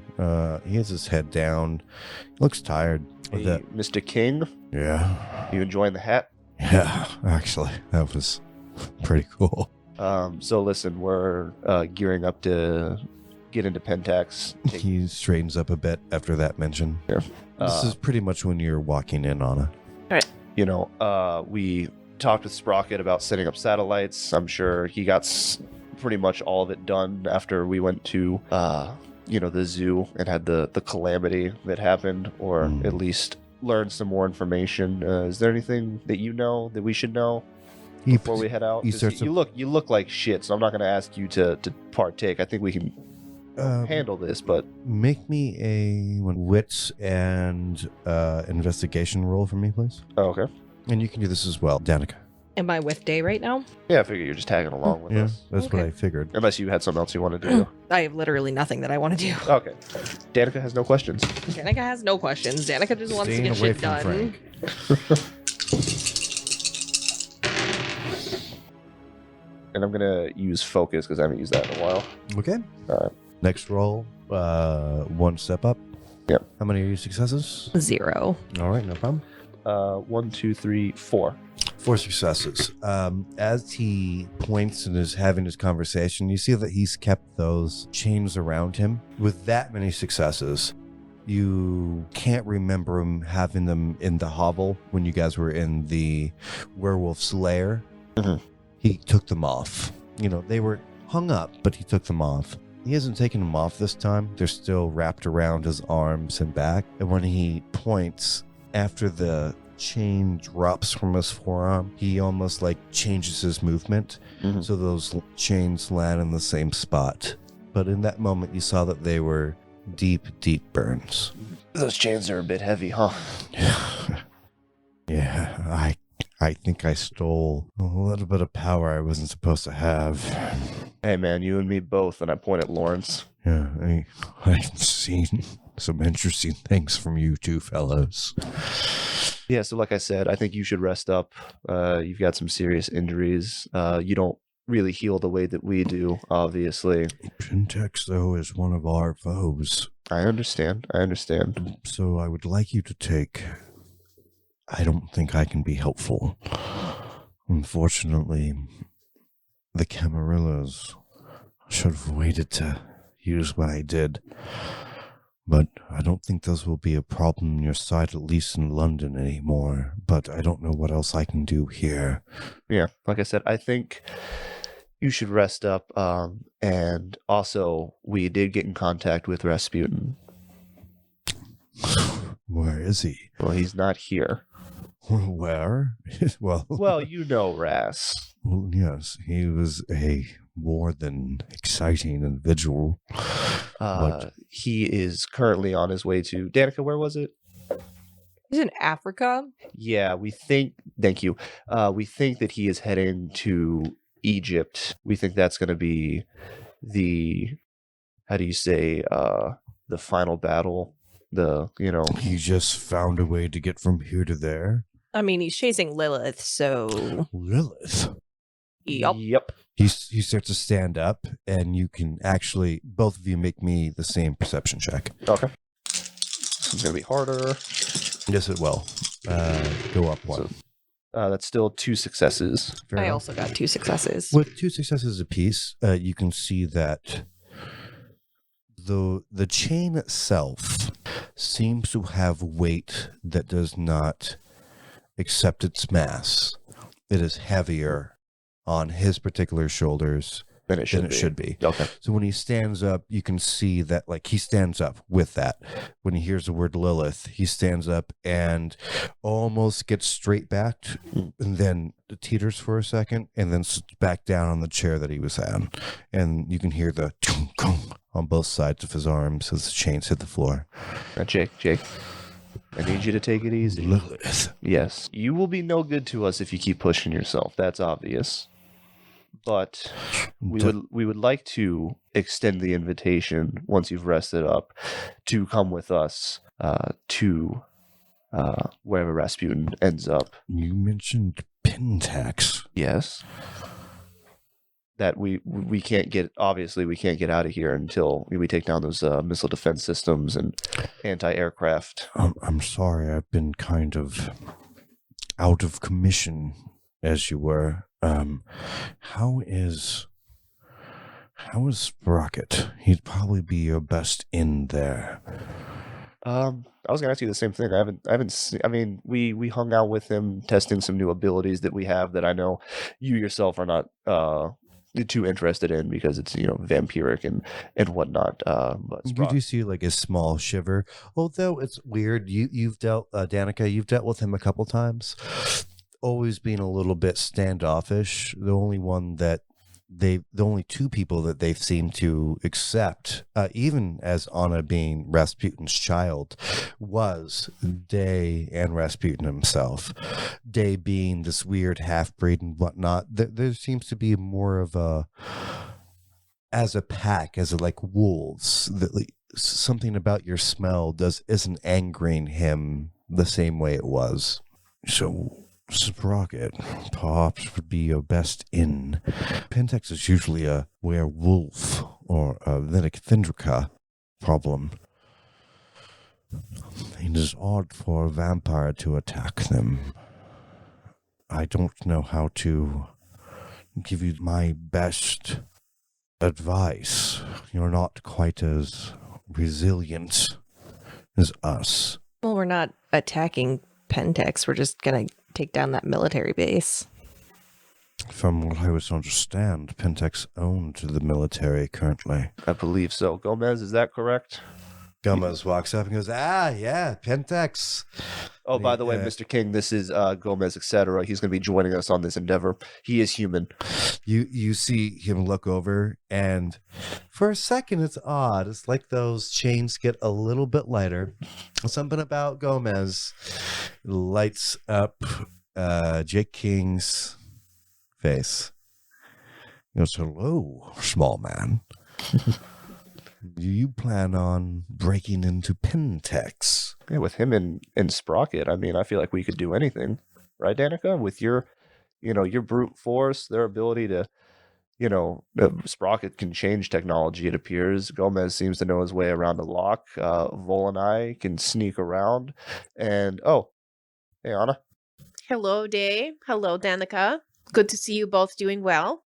[SPEAKER 2] He has his head down. Looks tired.
[SPEAKER 1] Hey, Mr. King,
[SPEAKER 2] Yeah.
[SPEAKER 1] you enjoying the hat?
[SPEAKER 2] Yeah, actually, that was pretty cool.
[SPEAKER 1] So listen, we're gearing up to get into Pentax.
[SPEAKER 2] He straightens up a bit after that mention.
[SPEAKER 1] Yeah.
[SPEAKER 2] This is pretty much when you're walking in on it.
[SPEAKER 1] You know, we talked with Sprocket about setting up satellites. I'm sure he got pretty much all of it done after we went to, the zoo and had the calamity that happened, or at least learned some more information. Is there anything that you know that we should know before we head out? You look like shit, so I'm not going to ask you to partake. I think we can handle this, but
[SPEAKER 2] make me a wits and investigation roll for me, please.
[SPEAKER 1] oh, okay.
[SPEAKER 2] And you can do this as well, Danika.
[SPEAKER 3] Am I with Day right now?
[SPEAKER 1] Yeah, I figure you're just tagging along with us.
[SPEAKER 2] That's what
[SPEAKER 3] Okay.
[SPEAKER 2] I figured.
[SPEAKER 1] Unless you had something else you want to do.
[SPEAKER 3] I have literally nothing that I want to do.
[SPEAKER 1] Okay. Danica has no questions.
[SPEAKER 3] Danica has no questions. Danica just wants to
[SPEAKER 2] Staying
[SPEAKER 3] get
[SPEAKER 2] away
[SPEAKER 3] shit
[SPEAKER 2] from
[SPEAKER 3] done.
[SPEAKER 2] Frank.
[SPEAKER 1] And I'm gonna use focus because I haven't used that in a while.
[SPEAKER 2] Okay.
[SPEAKER 1] All right.
[SPEAKER 2] Next roll, one step up.
[SPEAKER 1] Yep.
[SPEAKER 2] How many are your successes?
[SPEAKER 3] 0.
[SPEAKER 2] All right, no problem.
[SPEAKER 1] 1, 2, 3, 4.
[SPEAKER 2] 4 successes. As he points and is having his conversation, you see that he's kept those chains around him. With that many successes, you can't remember him having them in the hovel when you guys were in the werewolf's lair.
[SPEAKER 1] Mhm.
[SPEAKER 2] He took them off. You know, they were hung up, but he took them off. He hasn't taken them off this time. They're still wrapped around his arms and back. And when he points, after the chain drops from his forearm, he almost like changes his movement.
[SPEAKER 1] Mhm.
[SPEAKER 2] So those chains land in the same spot. But in that moment, you saw that they were deep, deep burns.
[SPEAKER 1] Those chains are a bit heavy, huh?
[SPEAKER 2] Yeah, I think I stole a little bit of power I wasn't supposed to have.
[SPEAKER 1] Hey, man, you and me both. And I point at Lawrence.
[SPEAKER 2] Yeah, I've seen some interesting things from you two fellows.
[SPEAKER 1] Yeah, so like I said, I think you should rest up. You've got some serious injuries. You don't really heal the way that we do, obviously.
[SPEAKER 2] Pentax, though, is one of our foes.
[SPEAKER 1] I understand.
[SPEAKER 2] So I would like you to take... I don't think I can be helpful. Unfortunately, the Camarillas should have waited to use what I did. But I don't think those will be a problem on your side, at least in London anymore. But I don't know what else I can do here.
[SPEAKER 1] Yeah, like I said, I think you should rest up. And also, we did get in contact with Rasputin.
[SPEAKER 2] Where is he?
[SPEAKER 1] Well, he's not here.
[SPEAKER 2] Where?
[SPEAKER 1] Well, you know Ras.
[SPEAKER 2] Well, yes, he was a more than exciting individual.
[SPEAKER 1] He is currently on his way to... Danica, where was it?
[SPEAKER 3] He's in Africa.
[SPEAKER 1] Yeah, we think... Thank you. We think that he is heading to Egypt. We think that's going to be the... How do you say? The final battle.
[SPEAKER 2] He just found a way to get from here to there.
[SPEAKER 3] I mean, he's chasing Lilith, so...
[SPEAKER 2] Lilith?
[SPEAKER 1] Yep.
[SPEAKER 2] He starts to stand up, and you can actually, both of you make me the same perception check.
[SPEAKER 1] Okay. This is going to be harder.
[SPEAKER 2] Yes, it will. Go up one.
[SPEAKER 1] That's still 2 successes.
[SPEAKER 2] Fair
[SPEAKER 3] I
[SPEAKER 2] enough.
[SPEAKER 3] also got 2 successes.
[SPEAKER 2] With 2 successes apiece, you can see that the chain itself seems to have weight that does not accept its mass. It is heavier on his particular shoulders
[SPEAKER 1] Than it should
[SPEAKER 2] be.
[SPEAKER 1] Okay.
[SPEAKER 2] So when he stands up, you can see that, like, he stands up with that. When he hears the word Lilith, he stands up and almost gets straight back, and then teeters for a second, and then sits back down on the chair that he was on. And you can hear the chung on both sides of his arms as the chains hit the floor.
[SPEAKER 1] Now, Jake, I need you to take it easy.
[SPEAKER 2] Lilith.
[SPEAKER 1] Yes. You will be no good to us if you keep pushing yourself. That's obvious. But we would like to extend the invitation once you've rested up to come with us to wherever Rasputin ends up.
[SPEAKER 2] You mentioned Pentax.
[SPEAKER 1] Yes. That we can't get, obviously we can't get out of here until we take down those missile defense systems and anti-aircraft.
[SPEAKER 2] I'm sorry, I've been kind of out of commission, as you were. How is Sprocket? He'd probably be your best in there.
[SPEAKER 1] I was gonna ask you the same thing. I haven't seen, I mean, we hung out with him testing some new abilities that we have that I know you yourself are not too interested in because it's, vampiric and whatnot. But
[SPEAKER 2] You do see like a small shiver. Although it's weird, you've dealt Danika, you've dealt with him a couple times. Always being a little bit standoffish. The only two people that they've seemed to accept, even as Anna being Rasputin's child, was Day and Rasputin himself. Day being this weird half-breed and whatnot. There seems to be more of as a pack, like wolves, that something about your smell isn't angering him the same way it was. So Sprocket perhaps would be your best in. Pentax is usually a werewolf or a Vindrica problem. It is odd for a vampire to attack them. I don't know how to give you my best advice. You're not quite as resilient as us.
[SPEAKER 3] Well, we're not attacking Pentax. We're just going to take down that military base.
[SPEAKER 2] From what I was to understand, Pentax owned the military currently.
[SPEAKER 1] I believe so. Gomez, is that correct?
[SPEAKER 2] Gomez walks up and goes, yeah, Pentax.
[SPEAKER 1] Oh, by the way, Mr. King, this is Gomez, etc. He's going to be joining us on this endeavor. He is human.
[SPEAKER 2] You see him look over, and for a second, it's odd. It's like those chains get a little bit lighter. Something about Gomez lights up Jake King's face. He goes, hello, small man. Do you plan on breaking into Pentax?
[SPEAKER 1] Yeah, with him and Sprocket, I mean, I feel like we could do anything. Right, Danika? With your brute force, their ability to, Sprocket can change technology, it appears. Gomez seems to know his way around a lock. Vol and I can sneak around. And, hey, Anna.
[SPEAKER 4] Hello, Day. Hello, Danika. Good to see you both doing well.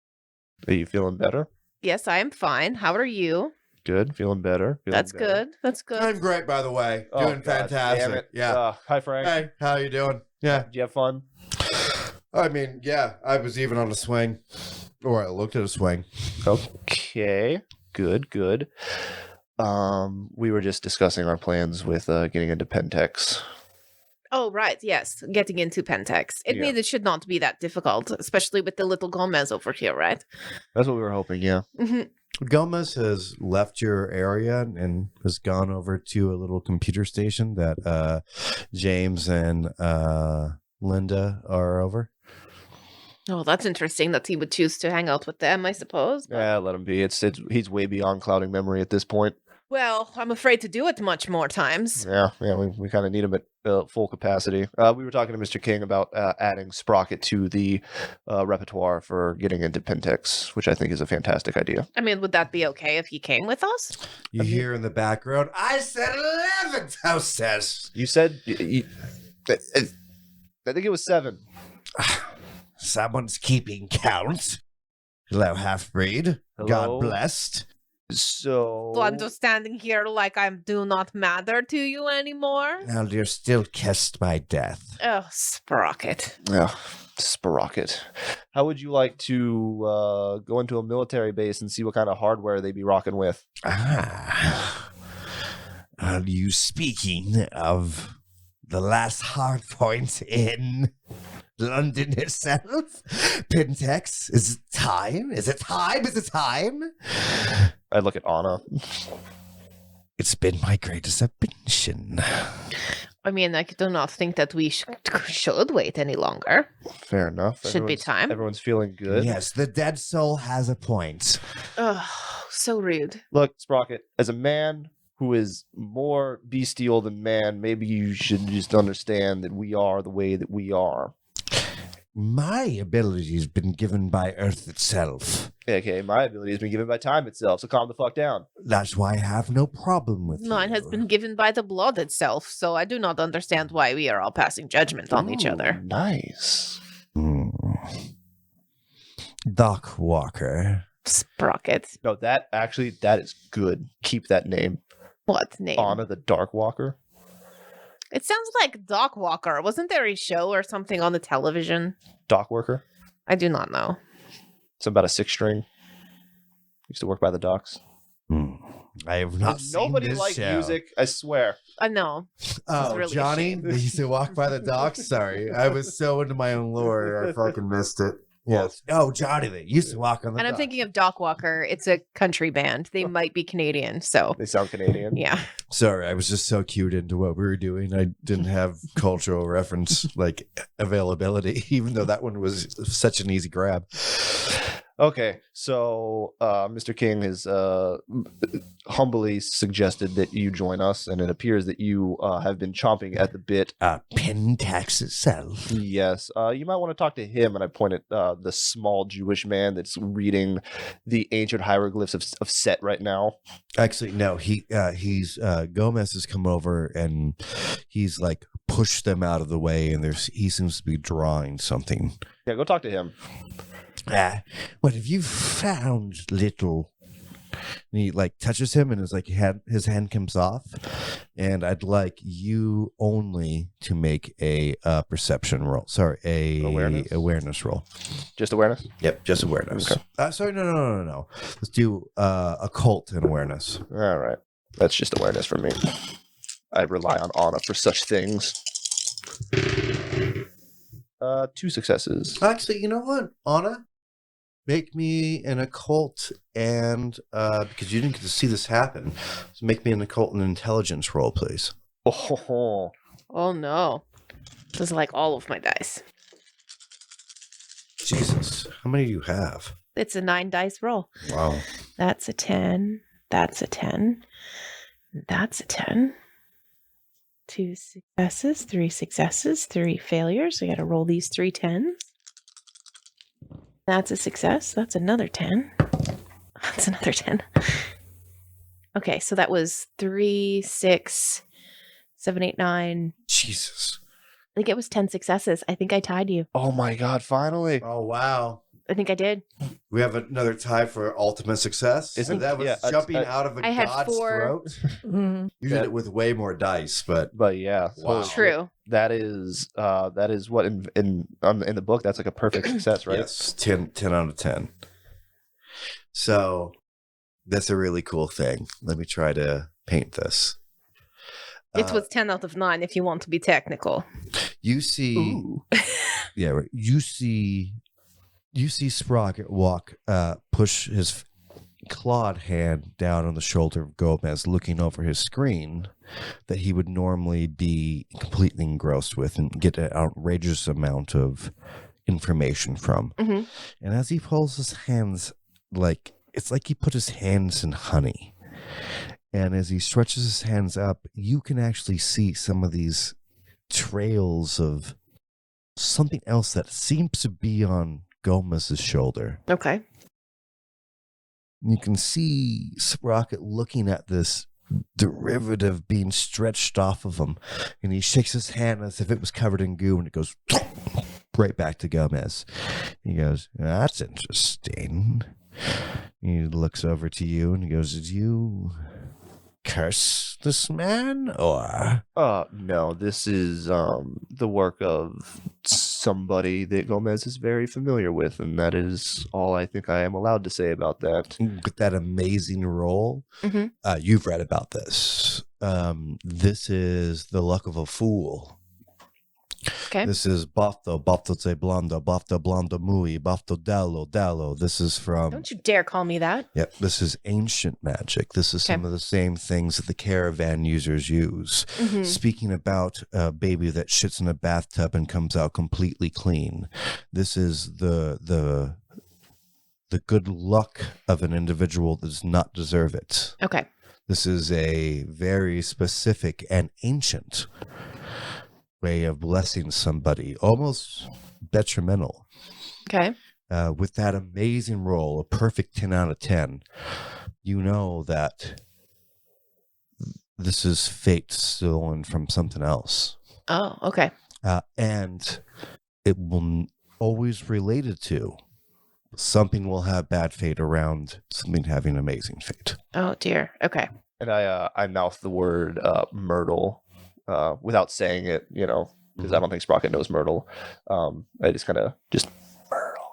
[SPEAKER 1] Are you feeling better?
[SPEAKER 4] Yes, I am fine. How are you?
[SPEAKER 1] Good. Feeling better.
[SPEAKER 4] That's good. That's good.
[SPEAKER 2] I'm great, by the way. Doing fantastic.
[SPEAKER 1] Damn it.
[SPEAKER 2] Yeah.
[SPEAKER 1] Hi, Frank.
[SPEAKER 2] Hey, how you doing? Yeah.
[SPEAKER 1] Did you have fun?
[SPEAKER 2] I mean, yeah, I was even on a swing. Or I looked at a swing.
[SPEAKER 1] Okay. Good. We were just discussing our plans with getting into Pentax.
[SPEAKER 4] Oh, right. Yes. Getting into Pentax. It means it should not be that difficult, especially with the little Gomez over here, right?
[SPEAKER 1] That's what we were hoping, yeah.
[SPEAKER 4] Mm-hmm.
[SPEAKER 2] Gomez has left your area and has gone over to a little computer station that James and Linda are over.
[SPEAKER 4] Oh, that's interesting that he would choose to hang out with them, I suppose.
[SPEAKER 1] Yeah, let him be. He's way beyond clouding memory at this point.
[SPEAKER 4] Well, I'm afraid to do it much more times.
[SPEAKER 1] Yeah, we kind of need him at full capacity. We were talking to Mr. King about adding Sprocket to the repertoire for getting into Pentax, which I think is a fantastic idea.
[SPEAKER 4] I mean, would that be okay if he came with us?
[SPEAKER 2] You hear in the background, I said 11 houses.
[SPEAKER 1] You said, I think it was 7.
[SPEAKER 2] Someone's keeping count. Hello, half-breed.
[SPEAKER 1] Hello?
[SPEAKER 2] God blessed.
[SPEAKER 1] So
[SPEAKER 4] I'm just standing here like I do not matter to you anymore.
[SPEAKER 2] Now you're still kissed by death.
[SPEAKER 4] Oh, Sprocket.
[SPEAKER 1] Yeah, Sprocket. How would you like to go into a military base and see what kind of hardware they'd be rocking with?
[SPEAKER 2] Are you speaking of the last hard point in London itself? Pentax? Is it time? Is it time?
[SPEAKER 1] I'd look at Anna.
[SPEAKER 2] It's been my greatest ambition.
[SPEAKER 4] I mean, I do not think that we should wait any longer.
[SPEAKER 1] Fair enough.
[SPEAKER 4] Should be time.
[SPEAKER 1] Everyone's feeling good.
[SPEAKER 2] Yes, the dead soul has a point.
[SPEAKER 4] Oh, so rude.
[SPEAKER 1] Look, Sprocket, as a man who is more bestial than man, maybe you should just understand that we are the way that we are.
[SPEAKER 2] My ability has been given by Earth itself.
[SPEAKER 1] Okay, my ability has been given by time itself, so calm the fuck down.
[SPEAKER 2] That's why I have no problem with
[SPEAKER 4] Mine
[SPEAKER 2] you.
[SPEAKER 4] has been given by the blood itself, so I do not understand why we are all passing judgment on each other.
[SPEAKER 1] Nice.
[SPEAKER 2] Doc Walker.
[SPEAKER 4] Sprocket.
[SPEAKER 1] No, that is good. Keep that name.
[SPEAKER 4] What name?
[SPEAKER 1] Anna the Dark Walker.
[SPEAKER 4] It sounds like Doc Walker. Wasn't there a show or something on the television?
[SPEAKER 1] Dock worker.
[SPEAKER 4] I do not know.
[SPEAKER 1] Something about a 6-string. Used to work by the docks.
[SPEAKER 2] I have not
[SPEAKER 1] Does
[SPEAKER 2] seen
[SPEAKER 1] nobody
[SPEAKER 2] this
[SPEAKER 1] like
[SPEAKER 2] show.
[SPEAKER 1] music, I swear.
[SPEAKER 4] I know.
[SPEAKER 2] Oh,
[SPEAKER 4] really a
[SPEAKER 2] Johnny,
[SPEAKER 4] shame.
[SPEAKER 2] they used to walk by the docks. Sorry, I was so into my own lore, I fucking missed it. Yes. Oh, Johnny, they used to walk on the
[SPEAKER 4] And I'm
[SPEAKER 2] docks.
[SPEAKER 4] thinking of Doc Walker. It's a country band. They might be Canadian, so
[SPEAKER 1] They sound Canadian.
[SPEAKER 4] yeah.
[SPEAKER 2] Sorry, I was just so cued into what we were doing. I didn't have cultural reference like availability, even though that one was such an easy grab.
[SPEAKER 1] Okay, so Mr. King has humbly suggested that you join us, and it appears that you have been chomping at the bit.
[SPEAKER 2] Pentax itself.
[SPEAKER 1] Yes, you might want to talk to him, and I point at the small Jewish man that's reading the ancient hieroglyphs of Set right now.
[SPEAKER 2] Actually, no. He's Gomez has come over and he's like pushed them out of the way, and he seems to be drawing something.
[SPEAKER 1] Yeah, go talk to him.
[SPEAKER 2] What have you found, little? And he like touches him, and his hand comes off. And I'd like you only to make a perception roll. Sorry, awareness roll.
[SPEAKER 1] Just awareness?
[SPEAKER 2] Yep, just awareness.
[SPEAKER 1] Okay.
[SPEAKER 2] Sorry, no. Let's do occult and awareness.
[SPEAKER 1] All right. That's just awareness for me. I rely on Anna for such things. 2 successes.
[SPEAKER 2] Actually, you know what, Anna? Make me an occult and because you didn't get to see this happen, so make me an occult and intelligence roll, please.
[SPEAKER 1] Oh,
[SPEAKER 4] Oh no. This is like all of my dice.
[SPEAKER 2] Jesus, how many do you have?
[SPEAKER 4] It's a 9 dice roll.
[SPEAKER 2] Wow.
[SPEAKER 4] That's a 10. That's a 10. That's a 10. 2 successes, 3 successes, 3 failures. I got to roll these 3 10s. That's a success. That's another 10. That's another 10. Okay, so that was 3, 6, 7, 8, 9.
[SPEAKER 2] Jesus.
[SPEAKER 4] I think it was 10 successes. I think I tied you.
[SPEAKER 1] oh my God! Finally.
[SPEAKER 2] Oh wow.
[SPEAKER 4] I think I did.
[SPEAKER 2] We have another tie for ultimate success.
[SPEAKER 1] Isn't-
[SPEAKER 2] that was
[SPEAKER 1] yeah,
[SPEAKER 2] jumping
[SPEAKER 1] I-
[SPEAKER 2] out of a
[SPEAKER 4] I had
[SPEAKER 2] god's
[SPEAKER 4] 4.
[SPEAKER 2] throat?
[SPEAKER 3] Mhm.
[SPEAKER 2] You did it with way more dice, but
[SPEAKER 1] But yeah,
[SPEAKER 2] Wow.
[SPEAKER 4] True.
[SPEAKER 1] that is what in the book that's like a perfect success, right?
[SPEAKER 2] yes, 10 out of 10. So that's a really cool thing. Let me try to paint this.
[SPEAKER 4] It was 10 out of 9 if you want to be technical.
[SPEAKER 2] You see,
[SPEAKER 1] Ooh.
[SPEAKER 2] yeah, right. You see Sprocket push his clawed hand down on the shoulder of Gomez, looking over his screen that he would normally be completely engrossed with and get an outrageous amount of information from.
[SPEAKER 4] Mm-hmm.
[SPEAKER 2] And as he pulls his hands, it's like he put his hands in honey. And as he stretches his hands up, you can actually see some of these trails of something else that seems to be on Gomez's shoulder.
[SPEAKER 4] Okay.
[SPEAKER 2] You can see Sprocket looking at this derivative being stretched off of him. And he shakes his hand as if it was covered in goo, and it goes right back to Gomez. He goes, "That's interesting." He looks over to you and he goes, "Did you curse this man, or?"
[SPEAKER 1] No, this is the work of somebody that Gomez is very familiar with, and that is all I think I am allowed to say about that.
[SPEAKER 2] With that amazing roll,
[SPEAKER 4] Mhm.
[SPEAKER 2] you've read about this. This is the luck of a fool.
[SPEAKER 4] Okay.
[SPEAKER 2] This is Bafto te Blondo, Bafto Blondo Mui, Bafto Dello. This is from...
[SPEAKER 4] Don't you dare call me that.
[SPEAKER 2] Yep, this is ancient magic. This is some of the same things that the caravan users use.
[SPEAKER 4] Mhm.
[SPEAKER 2] Speaking about a baby that shits in a bathtub and comes out completely clean, this is the good luck of an individual that does not deserve it.
[SPEAKER 4] Okay.
[SPEAKER 2] This is a very specific and ancient way of blessing somebody, almost detrimental.
[SPEAKER 4] Okay.
[SPEAKER 2] With that amazing roll, a perfect 10 out of 10, you know that this is fate stolen from something else.
[SPEAKER 4] Oh, okay.
[SPEAKER 2] And it will always related to something will have bad fate around something having amazing fate.
[SPEAKER 4] Oh dear. Okay.
[SPEAKER 1] And I mouth the word Myrtle without saying it, because I don't think Sprocket knows Myrtle. I just kind of Myrtle,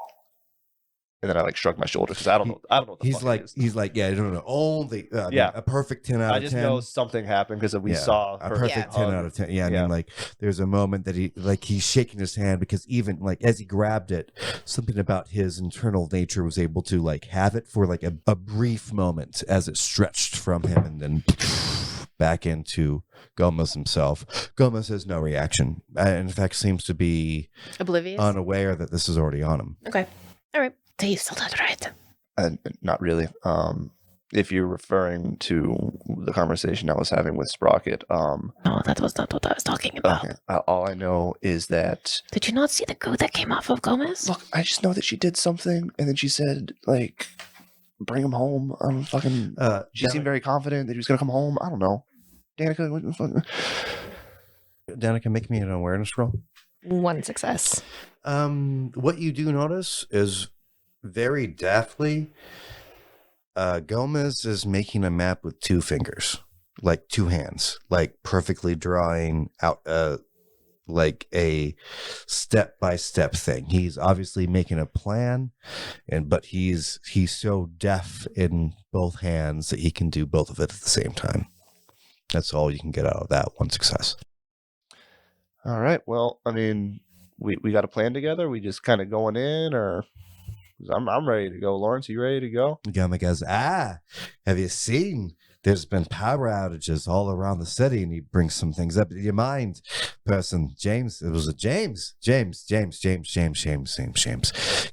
[SPEAKER 1] and then I shrug my shoulders because I don't know what the fuck it is.
[SPEAKER 2] He's like, yeah, I don't know. Only a perfect 10 out of 10.
[SPEAKER 1] I just know something happened because we saw
[SPEAKER 2] a
[SPEAKER 1] her
[SPEAKER 2] perfect 10 out of 10. Yeah, I mean, there's a moment that he's shaking his hand because even as he grabbed it, something about his internal nature was able to have it for a brief moment as it stretched from him and then back into Gomez himself. Gomez has no reaction. In fact, seems to be
[SPEAKER 4] oblivious,
[SPEAKER 2] unaware that this is already on him.
[SPEAKER 4] Okay. All right. So you still did right.
[SPEAKER 1] Not really. If you're referring to the conversation I was having with Sprocket,
[SPEAKER 4] No, that was not what I was talking about.
[SPEAKER 1] okay, all I know is that...
[SPEAKER 4] Did you not see the goo that came off of Gomez?
[SPEAKER 1] Look, I just know that she did something, and then she said, bring him home. She seemed very confident that he was going to come home. I don't know. Danika, what the fuck?
[SPEAKER 2] Danika, make me an awareness roll.
[SPEAKER 3] 1 success.
[SPEAKER 2] What you do notice is very deftly, Gomez is making a map with 2 fingers, 2 hands, perfectly drawing out a step-by-step thing. He's obviously making a plan, but he's so deft in both hands that he can do both of it at the same time. That's all you can get out of that 1 success.
[SPEAKER 1] All right. Well, I mean, we got a plan together. We just kind of going in, or... I'm ready to go. Lawrence, you ready to go?
[SPEAKER 2] Gomez goes, have you seen? There's been power outages all around the city, and he brings some things up. Your mind person, James. It was a James.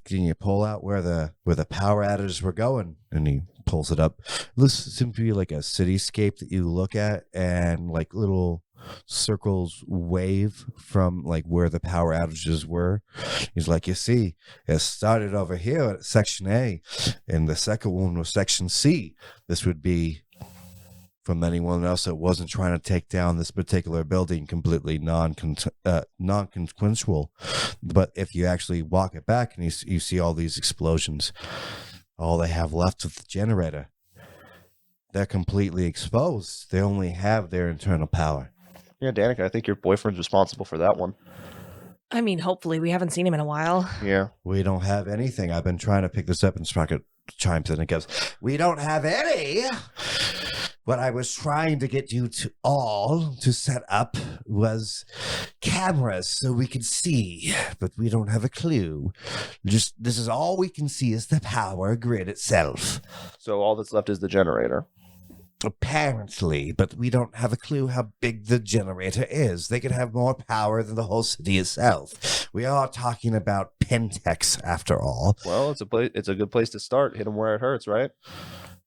[SPEAKER 2] Can you pull out where the power outages were going? And he pulls it up. This seems to be like a cityscape that you look at, and little circles wave from where the power outages were. He's like, you see, it started over here at section A, and the second one was section C. This would be from anyone else that wasn't trying to take down this particular building completely non-consequential. But if you actually walk it back and you see all these explosions, all they have left is the generator. They're completely exposed. They only have their internal power.
[SPEAKER 1] Yeah, Danika, I think your boyfriend's responsible for that one.
[SPEAKER 3] I mean, hopefully we haven't seen him in a while.
[SPEAKER 1] Yeah.
[SPEAKER 2] We don't have anything. I've been trying to pick this up, and Sprocket chimes in and goes, we don't have any. What I was trying to get you to set up was cameras so we could see, but we don't have a clue. This is all we can see is the power grid itself.
[SPEAKER 1] So all that's left is the generator.
[SPEAKER 2] Apparently, but we don't have a clue how big the generator is. They could have more power than the whole city itself. We are talking about Pentax, after all.
[SPEAKER 1] Well, it's a good place to start. Hit them where it hurts, right?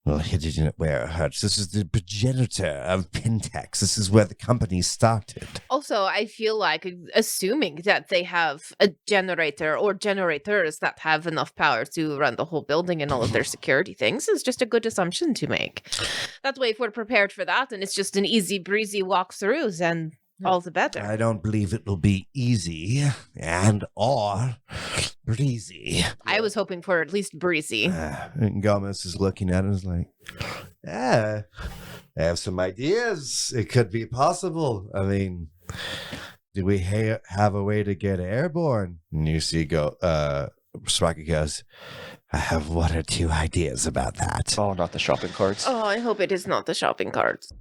[SPEAKER 2] Well, hit it where it hurts. This is the progenitor of Pentax. This is where the company started.
[SPEAKER 4] Also, I feel like assuming that they have a generator or generators that have enough power to run the whole building and all of their security things is just a good assumption to make. That way, if we're prepared for that and it's just an easy breezy walk through, then all the better.
[SPEAKER 2] I don't believe it will be easy or breezy.
[SPEAKER 4] I was hoping for at least breezy.
[SPEAKER 2] And Gomez is looking at it and is like, I have some ideas. It could be possible. I mean, do we have a way to get airborne? And you see Sprocket goes, I have 1 or 2 ideas about that.
[SPEAKER 1] Oh, not the shopping carts.
[SPEAKER 4] Oh, I hope it is not the shopping carts.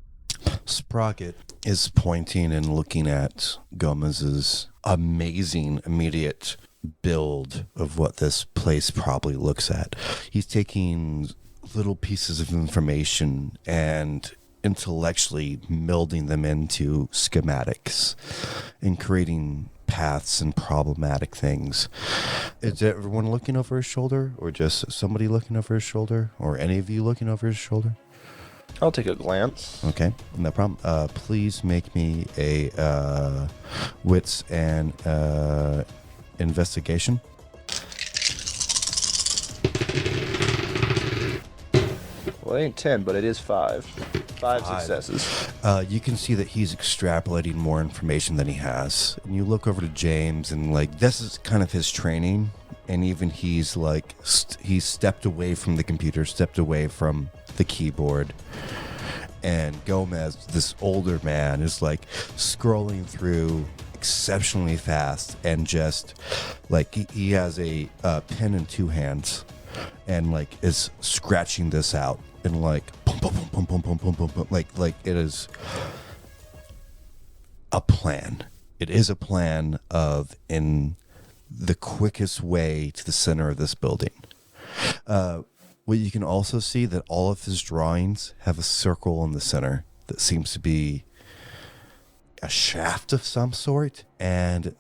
[SPEAKER 2] Sprocket, is pointing and looking at Gomez's amazing immediate build of what this place probably looks at. He's taking little pieces of information and intellectually melding them into schematics and creating paths and problematic things. Is everyone looking over his shoulder, or just somebody looking over his shoulder, or any of you looking over his shoulder?
[SPEAKER 1] I'll take a glance.
[SPEAKER 2] Okay, no problem. Please make me a wits and investigation.
[SPEAKER 1] Well, it ain't 10, but it is 5. 5 successes.
[SPEAKER 2] You can see that he's extrapolating more information than he has. And you look over to James, and like this is kind of his training. And even he's like he's stepped away from the computer, stepped away from the keyboard. And Gomez, this older man, is like scrolling through exceptionally fast, and just like he has a pen in 2 hands, and like is scratching this out, and like boom, boom, boom, boom, boom, boom, boom, boom, like it is a plan. It is a plan of in the quickest way to the center of this building. What you can also see that all of his drawings have a circle in the center that seems to be a shaft of some sort, and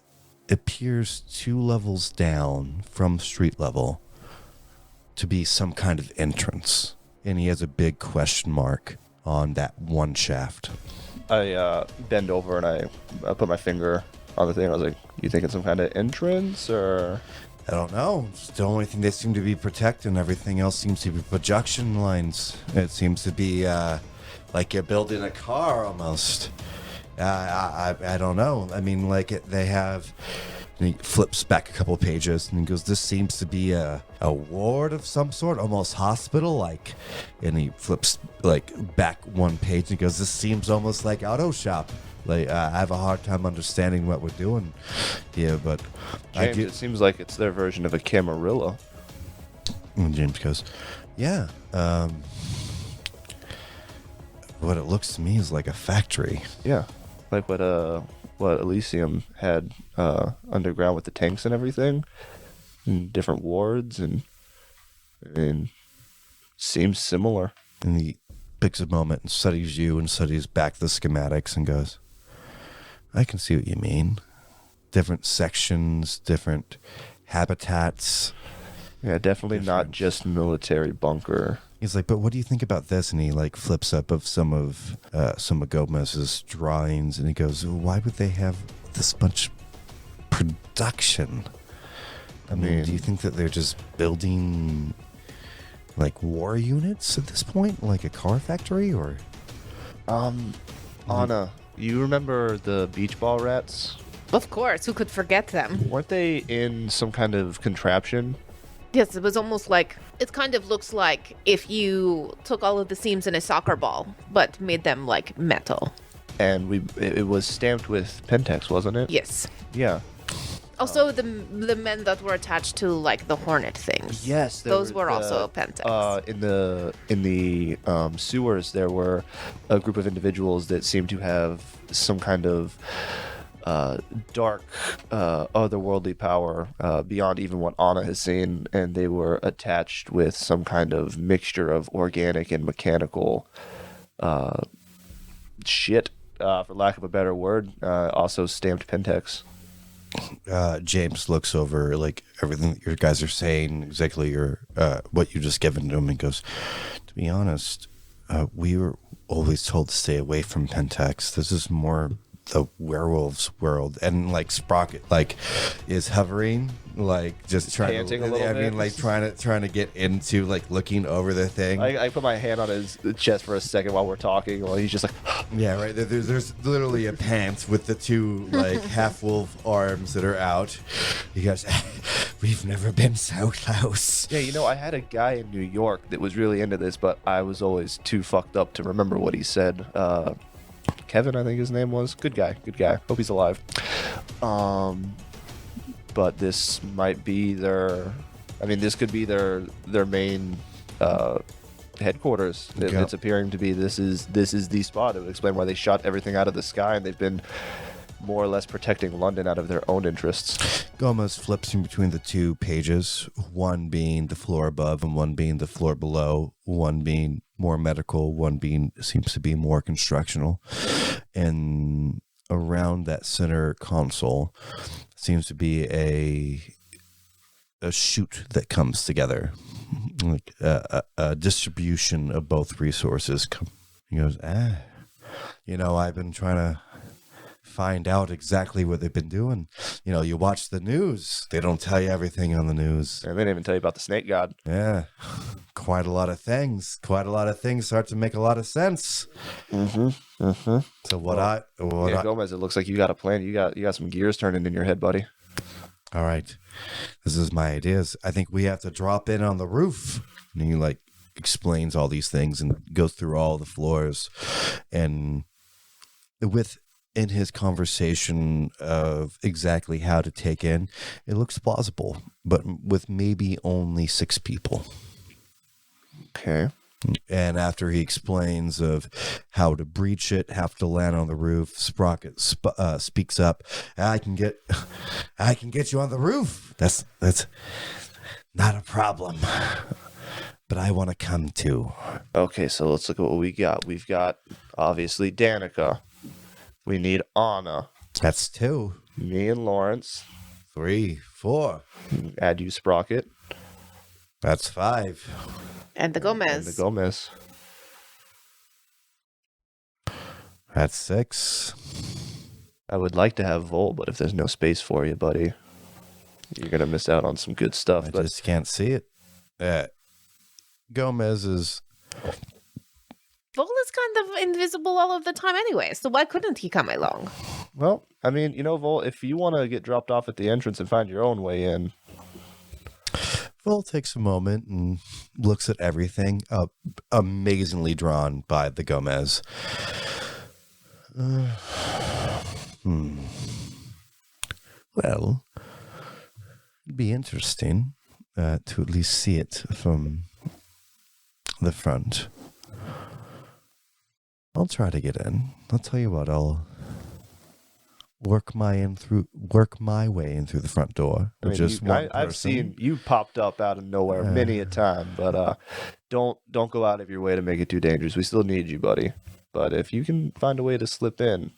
[SPEAKER 2] appears 2 levels down from street level to be some kind of entrance. And he has a big question mark on that one shaft.
[SPEAKER 1] I bend over and I put my finger on the thing. I was like, you think it's some kind of entrance, or?
[SPEAKER 2] I don't know. It's the only thing they seem to be protecting. Everything else seems to be projection lines. It seems to be like you're building a car almost. I don't know. I mean, like they have. And he flips back a couple pages and he goes, "This seems to be a ward of some sort, almost hospital like." And he flips like back 1 page and he goes, "This seems almost like auto shop. Like I have a hard time understanding what we're doing here, but
[SPEAKER 1] James, it seems like it's their version of a Camarilla."
[SPEAKER 2] And James goes, "Yeah. What it looks to me is like a factory."
[SPEAKER 1] Yeah, like what Elysium had underground with the tanks and everything, and different wards, and seems similar.
[SPEAKER 2] And he picks a moment and studies you and studies back the schematics and goes, "I can see what you mean. Different sections, different habitats."
[SPEAKER 1] Yeah, definitely not just military bunker.
[SPEAKER 2] He's like, "But what do you think about this?" And he like flips up of some of Gomez's drawings, and he goes, "Why would they have this much production? I mean, do you think that they're just building like war units at this point, like a car factory, or?"
[SPEAKER 1] Anna, you remember the beach ball rats?
[SPEAKER 4] Of course, who could forget them?
[SPEAKER 1] Weren't they in some kind of contraption?
[SPEAKER 4] Yes, it was almost like, it kind of looks like if you took all of the seams in a soccer ball, but made them like metal.
[SPEAKER 1] And it was stamped with Pentax, wasn't it?
[SPEAKER 4] Yes.
[SPEAKER 1] Yeah.
[SPEAKER 4] Also, the men that were attached to like the hornet things.
[SPEAKER 1] Yes,
[SPEAKER 4] those were also Pentax.
[SPEAKER 1] In the sewers, there were a group of individuals that seemed to have some kind of dark, otherworldly power beyond even what Anna has seen, and they were attached with some kind of mixture of organic and mechanical shit, for lack of a better word. Also stamped Pentax.
[SPEAKER 2] James looks over like everything that you guys are saying, exactly your what you just given to him, and goes, "To be honest, we were always told to stay away from Pentax. This is more the werewolves world." And like Sprocket like is hovering, like just trying
[SPEAKER 1] panting
[SPEAKER 2] to,
[SPEAKER 1] a little
[SPEAKER 2] I
[SPEAKER 1] bit.
[SPEAKER 2] mean, like trying to get into like looking over the thing.
[SPEAKER 1] I put my hand on his chest for a second while we're talking, while he's just like,
[SPEAKER 2] Yeah, right. There's literally a pant with the 2 like half wolf arms that are out. He goes, "We've never been so close."
[SPEAKER 1] yeah, I had a guy in New York that was really into this, but I was always too fucked up to remember what he said. Kevin, I think his name was. Good guy. Hope he's alive. But this might be this could be their main headquarters.
[SPEAKER 2] Okay.
[SPEAKER 1] It's appearing to be this is the spot. It would explain why they shot everything out of the sky, and they've been more or less protecting London out of their own interests.
[SPEAKER 2] Gomez flips in between the two pages, one being the floor above and one being the floor below, one being more medical, one being seems to be more constructional. And around that center console seems to be a chute that comes together, like a distribution of both resources. He goes, I've been trying to find out exactly what they've been doing. You watch the news. They don't tell you everything on the news.
[SPEAKER 1] And they didn't even tell you about the snake god.
[SPEAKER 2] Yeah. Quite a lot of things start to make a lot of sense.
[SPEAKER 1] Mm-hmm. Mm-hmm.
[SPEAKER 2] So
[SPEAKER 1] Gomez, it looks like you got a plan. You got some gears turning in your head, buddy.
[SPEAKER 2] All right. This is my ideas. I think we have to drop in on the roof. And he explains all these things and goes through all the floors. And in his conversation of exactly how to take in, it looks plausible, but with maybe only 6 people.
[SPEAKER 1] Okay.
[SPEAKER 2] And after he explains of how to breach it, have to land on the roof, Sprocket speaks up. I can get you on the roof. That's not a problem. But I want to come too.
[SPEAKER 1] Okay, so let's look at what we got. We've got obviously Danika. We need Anna.
[SPEAKER 2] That's 2.
[SPEAKER 1] Me and Lawrence.
[SPEAKER 2] 3, 4.
[SPEAKER 1] Add you, Sprocket.
[SPEAKER 2] That's 5.
[SPEAKER 4] And the Gomez.
[SPEAKER 2] That's 6.
[SPEAKER 1] I would like to have Vol, but if there's no space for you, buddy, you're going to miss out on some good stuff.
[SPEAKER 2] I just can't see it. Gomez is...
[SPEAKER 4] Vol is kind of invisible all of the time anyway, so why couldn't he come along?
[SPEAKER 1] Well, I mean, Vol, if you want to get dropped off at the entrance and find your own way in...
[SPEAKER 2] Vol takes a moment and looks at everything, amazingly drawn by the Gomez. Well, it'd be interesting to at least see it from the front. I'll try to get in. I'll tell you what, I'll work my way in through the front door.
[SPEAKER 1] I've seen you popped up out of nowhere many a time, but don't go out of your way to make it too dangerous. We still need you, buddy. But if you can find a way to slip in,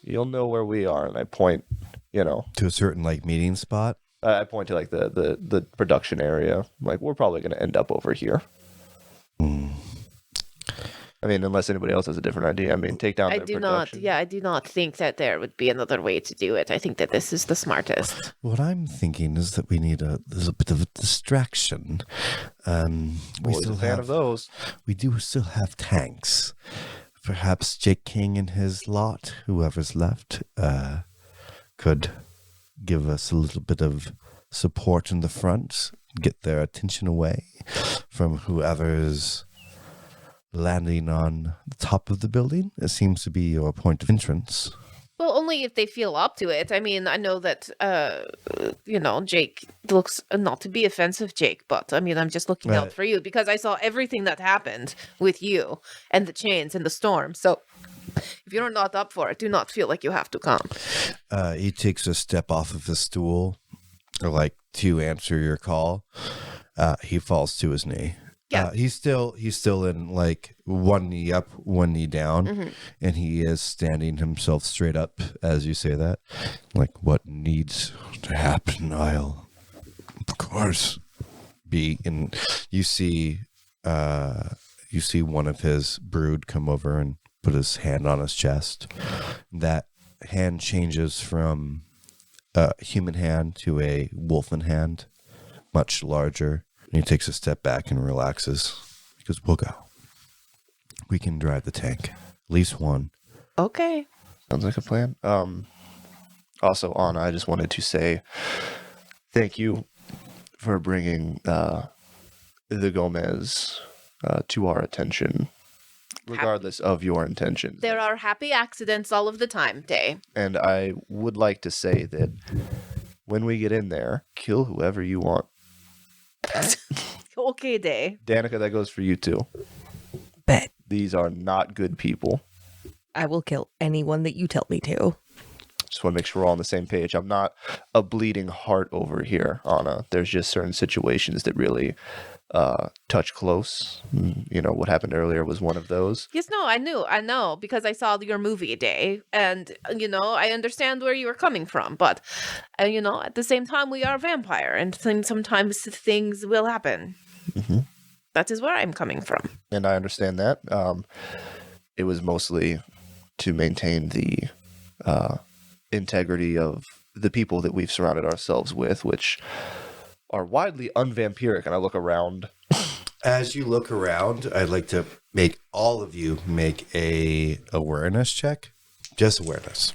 [SPEAKER 1] you'll know where we are. And I point,
[SPEAKER 2] to a certain meeting spot.
[SPEAKER 1] I point to the production area. We're probably going to end up over here. I mean, unless anybody else has a different idea. I mean, take down their production.
[SPEAKER 4] I do not think that there would be another way to do it. I think that this is the smartest.
[SPEAKER 2] What I'm thinking is that we need a bit of a distraction.
[SPEAKER 1] Always a fan of those.
[SPEAKER 2] We do still have tanks. Perhaps Jake King and his lot, whoever's left, could give us a little bit of support in the front, get their attention away from whoever's landing on the top of the building. It seems to be your point of entrance.
[SPEAKER 4] Well, only if they feel up to it. I mean, I know that, Jake looks, not to be offensive, Jake, but I mean, I'm just looking out for you because I saw everything that happened with you and the chains and the storm. So if you're not up for it, do not feel like you have to come.
[SPEAKER 2] He takes a step off of his stool, to answer your call. He falls to his knee.
[SPEAKER 4] Yeah.
[SPEAKER 2] He's still in one knee up, one knee down, and he is standing himself straight up as you say that. What needs to happen, I'll of course be. And you see one of his brood come over and put his hand on his chest. That hand changes from a human hand to a wolfen hand, much larger. And he takes a step back and relaxes. He goes, we'll go. We can drive the tank. At least one.
[SPEAKER 4] Okay.
[SPEAKER 1] Sounds like a plan. Also, Anna, I just wanted to say thank you for bringing the Gomez to our attention, regardless of your intentions.
[SPEAKER 4] There are happy accidents all of the time, Day.
[SPEAKER 1] And I would like to say that when we get in there, kill whoever you want.
[SPEAKER 4] Okay, day.
[SPEAKER 1] Danica, that goes for you too.
[SPEAKER 3] Bet.
[SPEAKER 1] These are not good people.
[SPEAKER 3] I will kill anyone that you tell me to.
[SPEAKER 1] Just want to make sure we're all on the same page. I'm not a bleeding heart over here, Anna. There's just certain situations that really touch close. You know, what happened earlier was one of those.
[SPEAKER 4] Yes, no, I know, because I saw your movie day, and, I understand where you were coming from, but, at the same time, we are a vampire, and sometimes things will happen.
[SPEAKER 1] Mm-hmm.
[SPEAKER 4] That is where I'm coming from.
[SPEAKER 1] And I understand that. It was mostly to maintain the integrity of the people that we've surrounded ourselves with, which are widely unvampiric. And I look around.
[SPEAKER 2] As you look around, I'd like to make all of you make a awareness check. Just awareness.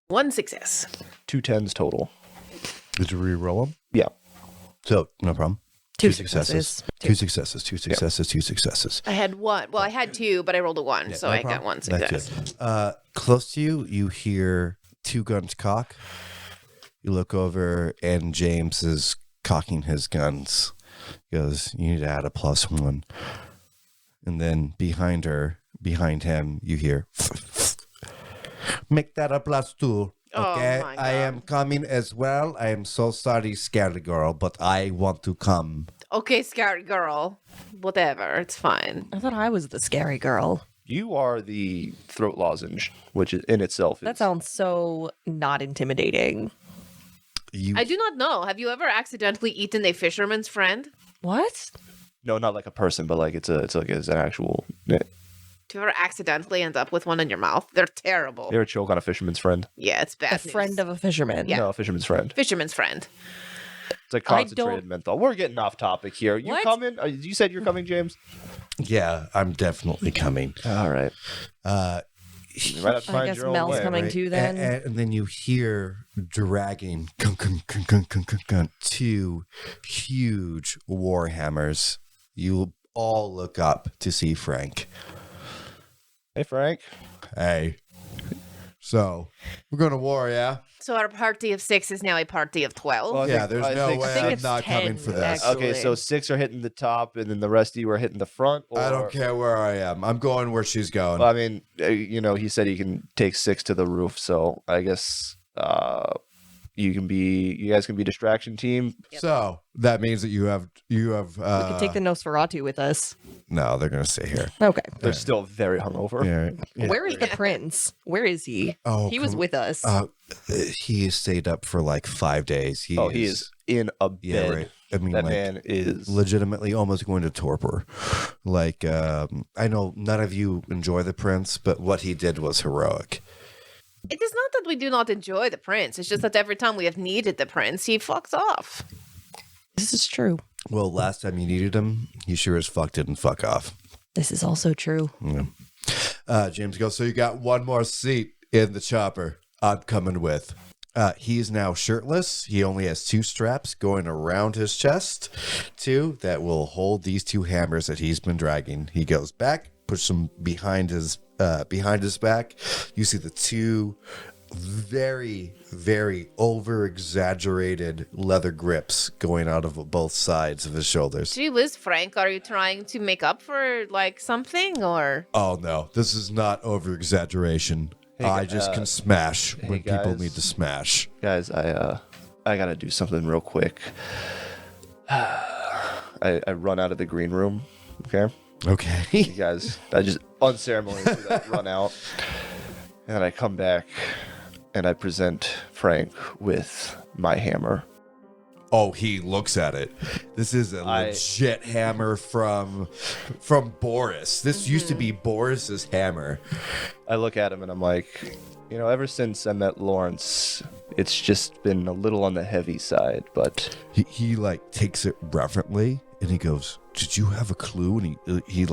[SPEAKER 4] One success.
[SPEAKER 1] 2 10s total.
[SPEAKER 2] Did you re-roll them?
[SPEAKER 1] Yeah.
[SPEAKER 2] So, no problem.
[SPEAKER 3] Two
[SPEAKER 2] Two
[SPEAKER 3] successes.
[SPEAKER 2] Two successes.
[SPEAKER 4] I had one. Well, I had two, but I rolled a one,
[SPEAKER 2] Yeah,
[SPEAKER 4] so
[SPEAKER 2] no
[SPEAKER 4] I
[SPEAKER 2] problem.
[SPEAKER 4] got one
[SPEAKER 2] That's
[SPEAKER 4] success.
[SPEAKER 2] it. Close to you, you hear 2 guns cock. You look over, and James is cocking his guns. He goes, you need to add a +1. And then behind him, you hear, make that a +2. Okay,
[SPEAKER 4] my
[SPEAKER 2] I am coming as well. I am so sorry, scary girl, but I want to come.
[SPEAKER 4] Okay, scary girl. Whatever, it's fine.
[SPEAKER 3] I thought I was the scary girl.
[SPEAKER 1] You are the throat lozenge, which is, in itself is...
[SPEAKER 3] That sounds so not intimidating.
[SPEAKER 4] I do not know. Have you ever accidentally eaten a fisherman's friend?
[SPEAKER 3] What?
[SPEAKER 1] No, not like a person, but like it's an actual...
[SPEAKER 4] Do you ever accidentally end up with one in your mouth? They're terrible.
[SPEAKER 1] You ever choke on a fisherman's friend?
[SPEAKER 4] Yeah, it's bad.
[SPEAKER 3] A friend of a fisherman.
[SPEAKER 4] Yeah.
[SPEAKER 1] No, a fisherman's friend.
[SPEAKER 4] Fisherman's friend.
[SPEAKER 1] It's like
[SPEAKER 3] I
[SPEAKER 1] concentrated
[SPEAKER 3] don't-
[SPEAKER 1] menthol. We're getting off topic here. You
[SPEAKER 3] What?
[SPEAKER 1] coming? You said you're coming, James?
[SPEAKER 2] Yeah, I'm definitely coming.
[SPEAKER 1] All right. You might have to
[SPEAKER 3] I
[SPEAKER 1] find
[SPEAKER 3] guess
[SPEAKER 1] your own
[SPEAKER 3] Mel's
[SPEAKER 1] way.
[SPEAKER 3] coming
[SPEAKER 2] right?
[SPEAKER 3] too then.
[SPEAKER 2] And then you hear dragging 2 huge war hammers. You all look up to see Frank.
[SPEAKER 1] Hey, Frank.
[SPEAKER 2] Hey. So, we're going to war, yeah?
[SPEAKER 4] So our party of 6 is now a party of 12.
[SPEAKER 1] Well,
[SPEAKER 2] Yeah, there's no way
[SPEAKER 3] think
[SPEAKER 2] I'm
[SPEAKER 3] it's
[SPEAKER 2] not
[SPEAKER 3] 10,
[SPEAKER 2] coming for this.
[SPEAKER 3] actually.
[SPEAKER 1] Okay, so 6 are hitting the top, and then the rest of you are hitting the front. Or...
[SPEAKER 2] I don't care where I am. I'm going where she's going.
[SPEAKER 1] Well, I mean, he said he can take 6 to the roof, so I guess you guys can be distraction team.
[SPEAKER 2] So, that means that you have
[SPEAKER 3] We could take the Nosferatu with us.
[SPEAKER 2] No, they're going to stay here.
[SPEAKER 3] Okay.
[SPEAKER 1] They're still very hungover.
[SPEAKER 2] Yeah.
[SPEAKER 3] Where is the prince? Where is he?
[SPEAKER 2] Oh,
[SPEAKER 3] He was
[SPEAKER 2] come-
[SPEAKER 3] with us.
[SPEAKER 2] He stayed up for like 5 days. He
[SPEAKER 1] is in a bed.
[SPEAKER 2] Yeah, right. I mean,
[SPEAKER 1] That
[SPEAKER 2] like,
[SPEAKER 1] man is...
[SPEAKER 2] legitimately almost going to torpor. Like, I know none of you enjoy the prince, but what he did was heroic.
[SPEAKER 4] It is not that we do not enjoy the prince. It's just that every time we have needed the prince, he fucks off.
[SPEAKER 3] This is true.
[SPEAKER 2] Well, last time you needed him, he sure as fuck didn't fuck off.
[SPEAKER 3] This is also true.
[SPEAKER 2] Yeah. James goes, so you got one more seat in the chopper I'm coming with. He is now shirtless. He only has 2 straps going around his chest, 2 that will hold these 2 hammers that he's been dragging. He goes back, puts them behind his back. You see the 2 very, very over-exaggerated leather grips going out of both sides of his shoulders.
[SPEAKER 4] Gee whiz, Frank, are you trying to make up for, something, or?
[SPEAKER 2] Oh, no. This is not over-exaggeration.
[SPEAKER 1] Hey,
[SPEAKER 2] I just can smash when people
[SPEAKER 1] guys.
[SPEAKER 2] need to smash.
[SPEAKER 1] Guys, I gotta do something real quick. I run out of the green room, okay?
[SPEAKER 2] Okay.
[SPEAKER 1] You guys, I just unceremoniously run out. And I come back and I present Frank with my hammer.
[SPEAKER 2] Oh, he looks at it. This is a legit hammer from Boris. This used to be Boris's hammer.
[SPEAKER 1] I look at him and I'm like, ever since I met Lawrence, it's just been a little on the heavy side, but...
[SPEAKER 2] He takes it reverently and he goes, did you have a clue? And he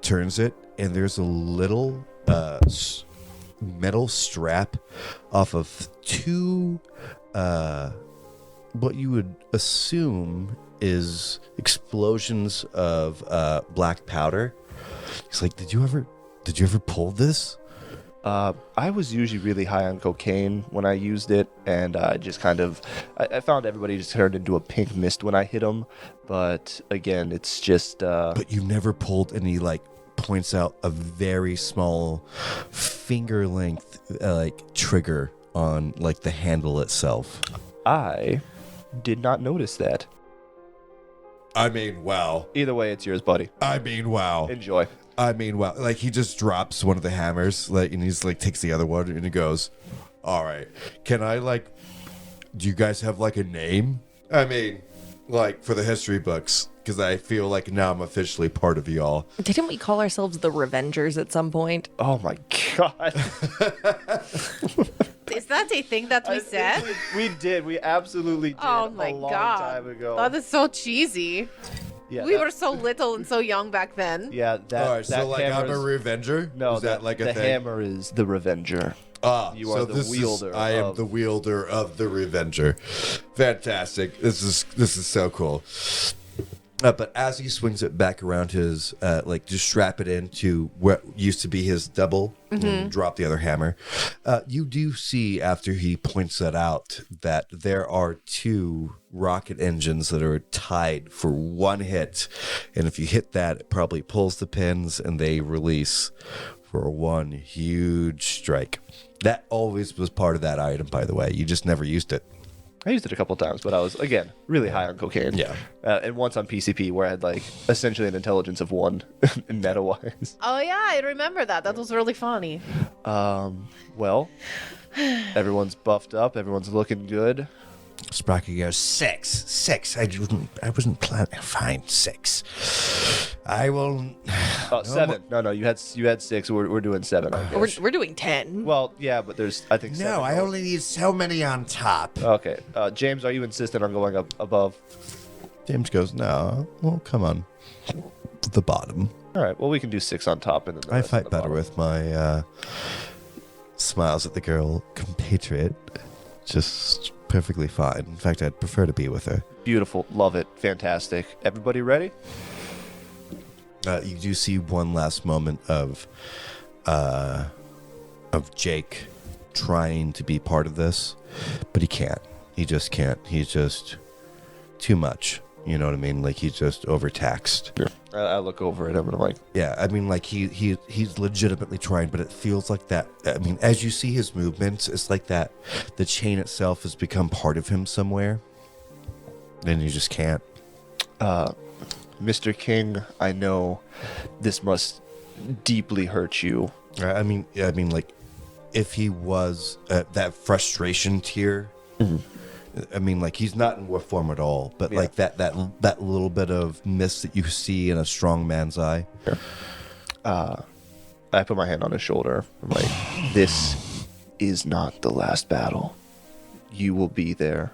[SPEAKER 2] turns it and there's a little metal strap off of 2 what you would assume is explosions of black powder. He's like, did you ever pull this?
[SPEAKER 1] I was usually really high on cocaine when I used it, and just kind of, I found everybody just turned into a pink mist when I hit them. But again, it's just.
[SPEAKER 2] But you never pulled any, like, points out a very small finger length, trigger on, like, the handle itself.
[SPEAKER 1] I did not notice that.
[SPEAKER 2] I mean, wow.
[SPEAKER 1] Either way, it's yours, buddy.
[SPEAKER 2] I mean, wow.
[SPEAKER 1] Enjoy.
[SPEAKER 2] I mean, wow. Like, he just drops one of the hammers, like, and he's like, takes the other one, and he goes, all right, can I, like, do you guys have, like, a name? I mean, like, for the history books, because I feel like now I'm officially part of y'all.
[SPEAKER 3] Didn't we call ourselves the Revengers at some point?
[SPEAKER 1] Oh my god.
[SPEAKER 4] Is that a thing that we said?
[SPEAKER 1] We did. We absolutely did.
[SPEAKER 4] Oh my
[SPEAKER 1] a long
[SPEAKER 4] god.
[SPEAKER 1] time ago.
[SPEAKER 4] That is so cheesy.
[SPEAKER 1] Yeah,
[SPEAKER 4] We were so little and so young back then.
[SPEAKER 1] Yeah, that.
[SPEAKER 2] All right,
[SPEAKER 1] that
[SPEAKER 2] so, like, I'm a
[SPEAKER 1] hammer's-
[SPEAKER 2] Revenger?
[SPEAKER 1] No,
[SPEAKER 2] is that like a
[SPEAKER 1] the
[SPEAKER 2] thing?
[SPEAKER 1] hammer is the Revenger. You
[SPEAKER 2] so
[SPEAKER 1] are the wielder.
[SPEAKER 2] I am
[SPEAKER 1] of-
[SPEAKER 2] the wielder of the Revenger. Fantastic. This is so cool. But as he swings it back around his, just strap it into what used to be his double, and drop the other hammer. You do see, after he points that out, that there are 2 rocket engines that are tied for one hit. And if you hit that, it probably pulls the pins and they release for one huge strike. That always was part of that item, by the way. You just never used it.
[SPEAKER 1] I used it a couple times, but I was, again, really high on cocaine.
[SPEAKER 2] Yeah.
[SPEAKER 1] And once on PCP, where I had, like, essentially an intelligence of 1 meta-wise.
[SPEAKER 4] Oh yeah, I remember that. That was really funny.
[SPEAKER 1] Well, everyone's buffed up. Everyone's looking good.
[SPEAKER 2] Sprocket goes, 6. I wasn't planning. Fine, 6. I will.
[SPEAKER 1] 7. No, you had 6. We're doing 7. I guess.
[SPEAKER 3] We're doing 10.
[SPEAKER 1] Well, yeah, but there's, I think, 7.
[SPEAKER 2] No, I only need so many on top.
[SPEAKER 1] Okay. James, are you insistent on going up above?
[SPEAKER 2] James goes, no. Well, come on. The bottom.
[SPEAKER 1] All right. Well, we can do 6 on top, and then the
[SPEAKER 2] I
[SPEAKER 1] rest on
[SPEAKER 2] fight
[SPEAKER 1] the
[SPEAKER 2] better
[SPEAKER 1] bottom.
[SPEAKER 2] with my smiles at the girl compatriot. Just perfectly fine. In fact, I'd prefer to be with her.
[SPEAKER 1] Beautiful. Love it. Fantastic. Everybody ready?
[SPEAKER 2] You do see one last moment of Jake trying to be part of this, but he can't. He just can't. He's just too much. You know what I mean? Like, he's just overtaxed.
[SPEAKER 1] I look over at him and I'm like,
[SPEAKER 2] Yeah, I mean, like, he's legitimately trying, but it feels like that. I mean, as you see his movements, it's like that the chain itself has become part of him somewhere, and you just can't.
[SPEAKER 1] Mr. King, I know this must deeply hurt you.
[SPEAKER 2] I mean, like, if he was that frustration tier, I mean, like, he's not in war form at all, but like that little bit of mist that you see in a strong man's eye.
[SPEAKER 1] I put my hand on his shoulder. I'm like, this is not the last battle. You will be there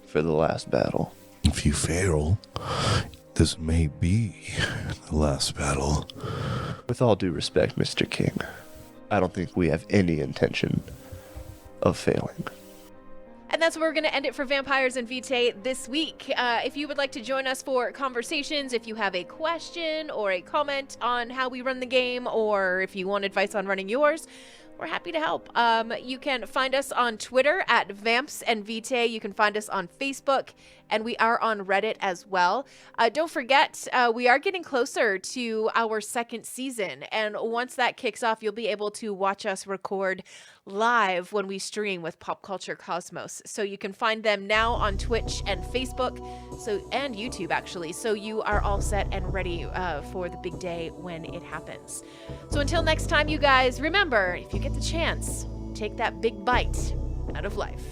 [SPEAKER 1] for the last battle.
[SPEAKER 2] If you fail, this may be the last battle.
[SPEAKER 1] With all due respect, Mr. King, I don't think we have any intention of failing.
[SPEAKER 4] And that's where we're going to end it for Vampires and Vitae this week. If you would like to join us for conversations, if you have a question or a comment on how we run the game, or if you want advice on running yours, we're happy to help. You can find us on Twitter at Vamps and Vitae. You can find us on Facebook, and we are on Reddit as well. Don't forget, we are getting closer to our 2nd season, and once that kicks off, you'll be able to watch us record live when we stream with Pop Culture Cosmos. So you can find them now on Twitch and Facebook, and YouTube actually. So you are all set and ready for the big day when it happens. So until next time, you guys, remember, if you get the chance, take that big bite out of life.